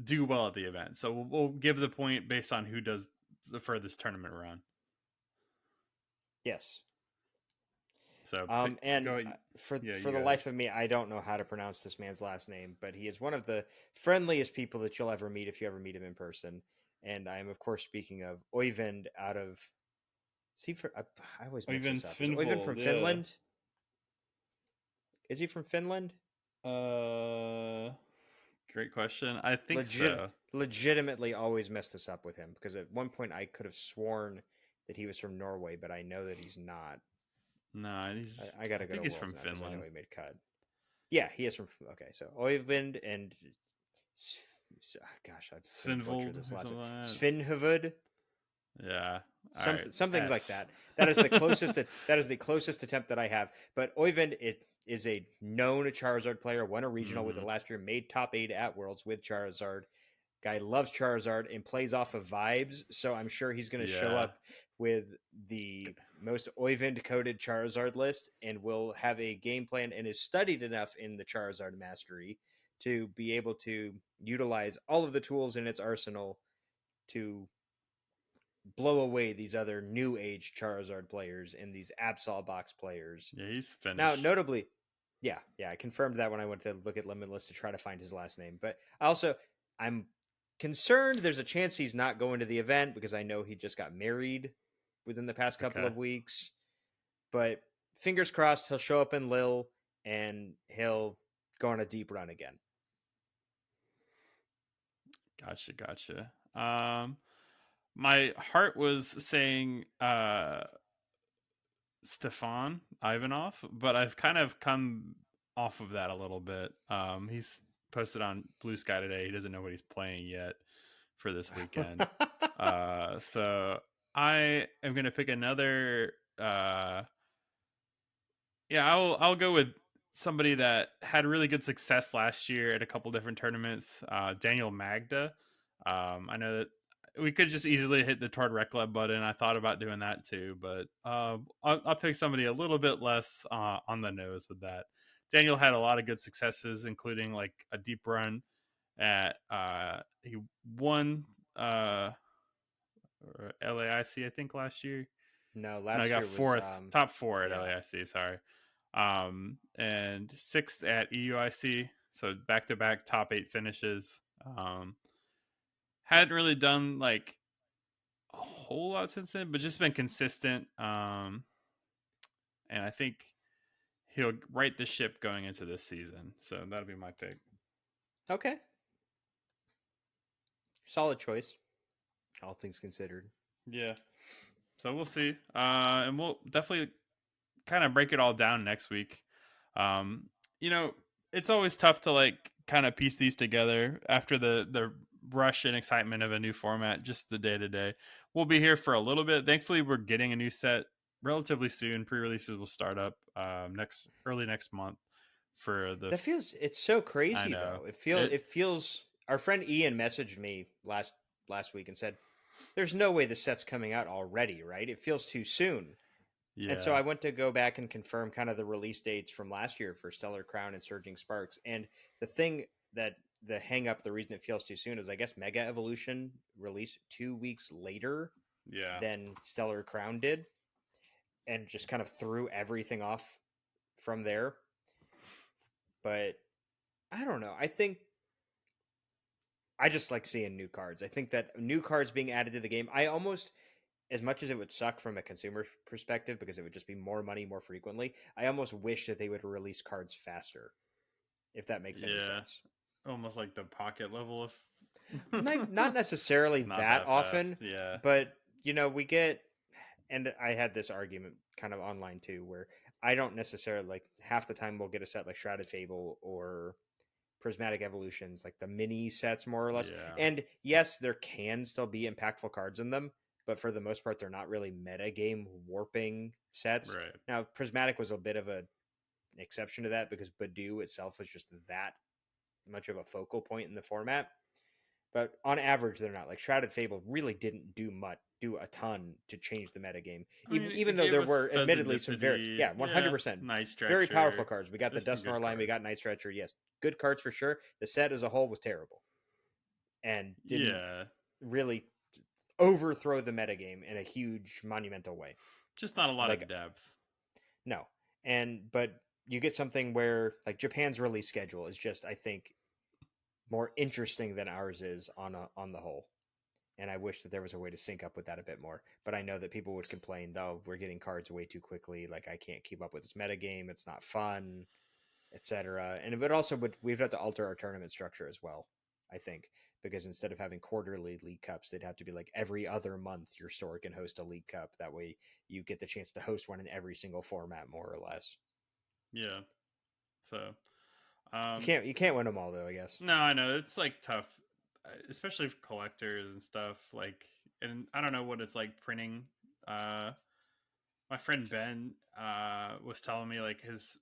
Speaker 2: do well at the event. So we'll give the point based on who does the furthest tournament run.
Speaker 1: Yes.
Speaker 2: So
Speaker 1: And
Speaker 2: go. Yeah,
Speaker 1: for
Speaker 2: you
Speaker 1: the
Speaker 2: go ahead.
Speaker 1: life of me, I don't know how to pronounce this man's last name, but he is one of the friendliest people that you'll ever meet if you ever meet him in person. And I am, of course, speaking of Oyvind out of. Is he from? I always mix
Speaker 2: Even
Speaker 1: this up. Is Oyvind from
Speaker 2: Svinvold, yeah.
Speaker 1: Finland? Is he from Finland?
Speaker 2: Uh, Great question. I think so.
Speaker 1: Legitimately, always mess this up with him because at one point I could have sworn that he was from Norway, but I know that he's not.
Speaker 2: No,
Speaker 1: I got
Speaker 2: I
Speaker 1: to go
Speaker 2: think
Speaker 1: to
Speaker 2: he's
Speaker 1: Worlds
Speaker 2: from
Speaker 1: now because I know
Speaker 2: Finland.
Speaker 1: he made cut. Yeah, he is from. Okay, so Oyvind and gosh, I'm gonna butcher
Speaker 2: Svinvold
Speaker 1: this
Speaker 2: or
Speaker 1: last
Speaker 2: something
Speaker 1: one.
Speaker 2: like
Speaker 1: Svinhuvud,
Speaker 2: that. Yeah. All right.
Speaker 1: something like
Speaker 2: S.
Speaker 1: that. That is the closest. That is the closest attempt that I have. But Oyvind, it is a known Charizard player. Won a regional with it
Speaker 2: Mm-hmm.
Speaker 1: last year. Made top 8 at Worlds with Charizard. Guy loves Charizard and plays off of vibes, so I'm sure he's going to show
Speaker 2: Yeah.
Speaker 1: up with the most Oyvind coded Charizard list and will have a game plan and is studied enough in the Charizard mastery to be able to utilize all of the tools in its arsenal to blow away these other new age Charizard players and these Absol box players.
Speaker 2: Yeah, he's
Speaker 1: Now,
Speaker 2: Finnish.
Speaker 1: notably, yeah, I confirmed that when I went to look at Limitless to try to find his last name. But I'm concerned there's a chance he's not going to the event because I know he just got married within the past couple
Speaker 2: Okay.
Speaker 1: of weeks. But fingers crossed, he'll show up in Lille and he'll go on a deep run again.
Speaker 2: Gotcha. My heart was saying Stefan Ivanov, but I've kind of come off of that a little bit. He's posted on Blue Sky today. He doesn't know what he's playing yet for this weekend. So I am going to pick another. Yeah, I'll go with somebody that had really good success last year at a couple different tournaments. Daniel Magda. I know that we could just easily hit the Tord Rec Club button. I thought about doing that too, but I'll pick somebody a little bit less on the nose with that. Daniel had a lot of good successes, including like a deep run at he won LAIC I think last year.
Speaker 1: No,
Speaker 2: No, I
Speaker 1: last
Speaker 2: got
Speaker 1: year was
Speaker 2: fourth, top four at
Speaker 1: yeah.
Speaker 2: LAIC. Sorry, and sixth at EUIC. So back to back top 8 finishes. Hadn't really done like a whole lot since then, but just been consistent. And I think he'll right the ship going into this season. So that'll be my pick.
Speaker 1: Okay. Solid choice, all things considered.
Speaker 2: Yeah. So we'll see. And we'll definitely kind of break it all down next week. Um, you know, it's always tough to like kind of piece these together after the rush and excitement of a new format, just the day to day. We'll be here for a little bit. Thankfully, we're getting a new set relatively soon. Pre-releases will start up next early next month for the.
Speaker 1: That feels it's so
Speaker 2: I
Speaker 1: crazy
Speaker 2: know
Speaker 1: though.
Speaker 2: it.
Speaker 1: It feels our friend Ian messaged me last week and said, "There's no way the set's coming out already, right? It feels too soon." And so
Speaker 2: Yeah,
Speaker 1: I went to go back and confirm kind of the release dates from last year for Stellar Crown and Surging Sparks. And the thing that the hang up, the reason it feels too soon is I guess Mega Evolution released 2 weeks later
Speaker 2: yeah.
Speaker 1: than Stellar Crown did, and just kind of threw everything off from there. But I don't know. I just like seeing new cards. I think that new cards being added to the game, I almost, as much as it would suck from a consumer perspective because it would just be more money more frequently, I almost wish that they would release cards faster, if that makes any
Speaker 2: Yeah,
Speaker 1: sense.
Speaker 2: almost like the pocket level of.
Speaker 1: Not necessarily
Speaker 2: Not
Speaker 1: that
Speaker 2: that fast.
Speaker 1: often,
Speaker 2: Yeah,
Speaker 1: but we get, and I had this argument kind of online too, where I don't necessarily like half the time we'll get a set like Shrouded Fable or prismatic evolutions, like the mini sets, more or less.
Speaker 2: Yeah.
Speaker 1: And yes, there can still be impactful cards in them, but for the most part, they're not really meta game warping sets.
Speaker 2: Right.
Speaker 1: Now, prismatic was a bit of an exception to that because Badu itself was just that much of a focal point in the format. But on average, they're not. Like Shrouded Fable really didn't do a ton to change the metagame.
Speaker 2: I mean,
Speaker 1: Even
Speaker 2: it
Speaker 1: though
Speaker 2: gave
Speaker 1: there
Speaker 2: us
Speaker 1: were admittedly some very,
Speaker 2: Pheasantipity.
Speaker 1: yeah,
Speaker 2: Yeah.
Speaker 1: 100%
Speaker 2: Night
Speaker 1: very powerful
Speaker 2: Stretcher.
Speaker 1: cards. We got the
Speaker 2: There's some
Speaker 1: Dusknoir
Speaker 2: good
Speaker 1: line, we
Speaker 2: cards.
Speaker 1: got Night Stretcher. Yes, good cards for sure. The set as a whole was terrible and didn't
Speaker 2: Yeah.
Speaker 1: really overthrow the metagame in a huge monumental way.
Speaker 2: Just not a lot
Speaker 1: Like
Speaker 2: of depth.
Speaker 1: no, but you get something where like Japan's release schedule is just, I think, more interesting than ours is on the whole. And I wish that there was a way to sync up with that a bit more. But I know that people would complain, though, we're getting cards way too quickly. Like I can't keep up with this metagame. It's not fun, etc. And it also we'd have to alter our tournament structure as well. I think because instead of having quarterly League Cups, they'd have to be like every other month your store can host a League Cup. That way you get the chance to host one in every single format, more or less.
Speaker 2: Yeah. So,
Speaker 1: You can't win them all though, I guess.
Speaker 2: no, I know it's like tough, especially for collectors and stuff. Like, and I don't know what it's like printing. My friend Ben was telling me like his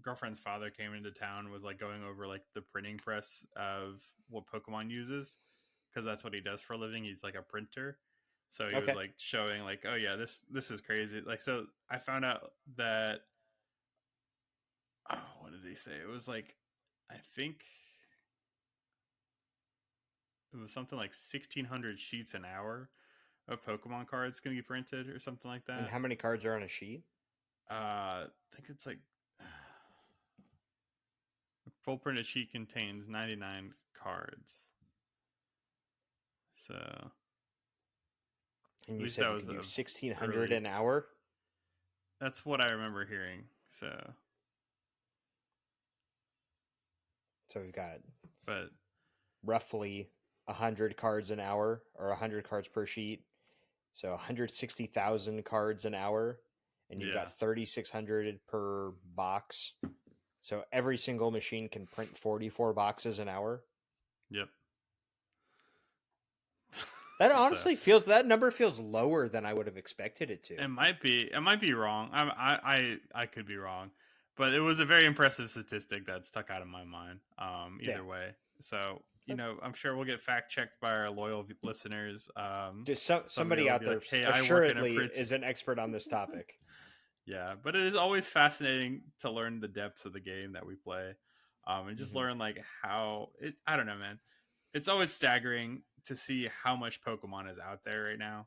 Speaker 2: girlfriend's father came into town, was like going over like the printing press of what Pokemon uses because that's what he does for a living. He's like a printer. So he was
Speaker 1: Okay.
Speaker 2: like showing like, oh yeah, this is crazy. Like, so I found out that, oh, what did he say? It was like, I think it was something like 1,600 sheets an hour of Pokemon cards going to be printed or something like
Speaker 1: And
Speaker 2: that.
Speaker 1: how many cards are on a sheet?
Speaker 2: I think it's like a full printed sheet contains 99 cards. So at
Speaker 1: And you
Speaker 2: least
Speaker 1: said
Speaker 2: that
Speaker 1: you
Speaker 2: was
Speaker 1: could do
Speaker 2: of
Speaker 1: 1,600
Speaker 2: early.
Speaker 1: an hour.
Speaker 2: That's what I remember hearing. So,
Speaker 1: So we've got
Speaker 2: but
Speaker 1: roughly 100 cards an hour or 100 cards per sheet. So 160,000 cards an hour. And you've got
Speaker 2: yeah,
Speaker 1: 3,600 per box. So every single machine can print 44 boxes an hour.
Speaker 2: yep.
Speaker 1: That
Speaker 2: So
Speaker 1: honestly that number feels lower than I would have expected it to.
Speaker 2: it might be wrong. I could be wrong, but it was a very impressive statistic that stuck out of my mind.
Speaker 1: Yeah.
Speaker 2: Either way, so I'm sure we'll get fact checked by our loyal listeners.
Speaker 1: Just somebody
Speaker 2: Somebody will
Speaker 1: out
Speaker 2: be
Speaker 1: there
Speaker 2: like, "Hey, I work in a
Speaker 1: assuredly
Speaker 2: print."
Speaker 1: is an expert on this topic.
Speaker 2: Yeah, but it is always fascinating to learn the depths of the game that we play, and just
Speaker 1: Mm-hmm.
Speaker 2: learn like how it. I don't know, man. It's always staggering to see how much Pokemon is out there right now,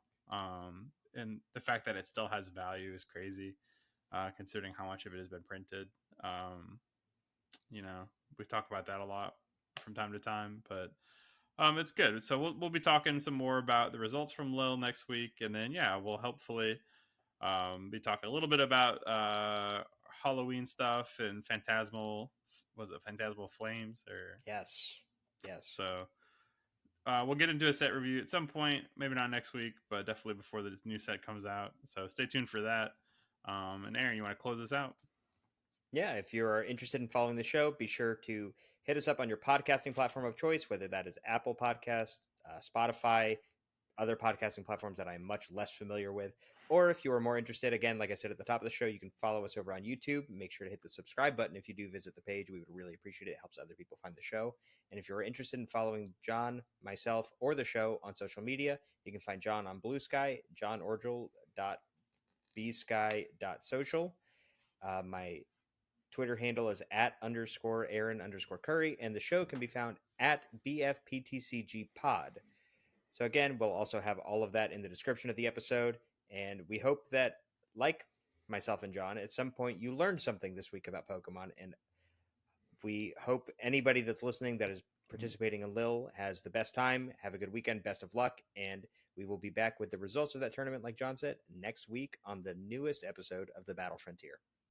Speaker 2: and the fact that it still has value is crazy, considering how much of it has been printed. Um, you know, we talk about that a lot from time to time, but it's good. So we'll be talking some more about the results from Lille next week, and then yeah, we'll hopefully be talking a little bit about Halloween stuff and Phantasmal. Was it Phantasmal Flames or
Speaker 1: Yes. Yes.
Speaker 2: so? We'll get into a set review at some point, maybe not next week, but definitely before the new set comes out. So stay tuned for that. And Aaron, you want to close this out?
Speaker 1: Yeah, if you're interested in following the show, be sure to hit us up on your podcasting platform of choice, whether that is Apple Podcast, Spotify, other podcasting platforms that I'm much less familiar with. Or if you are more interested, again, like I said at the top of the show, you can follow us over on YouTube. Make sure to hit the subscribe button if you do visit the page. We would really appreciate it. It helps other people find the show. And if you're interested in following John, myself, or the show on social media, you can find John on Blue Sky, johnorgel.bsky.social. My Twitter handle is @_Aaron_Curry, and the show can be found at BFPTCG Pod. So again, we'll also have all of that in the description of the episode, and we hope that, like myself and John, at some point you learned something this week about Pokemon, and we hope anybody that's listening that is participating in Lille has the best time. Have a good weekend, best of luck, and we will be back with the results of that tournament, like John said, next week on the newest episode of the Battle Frontier.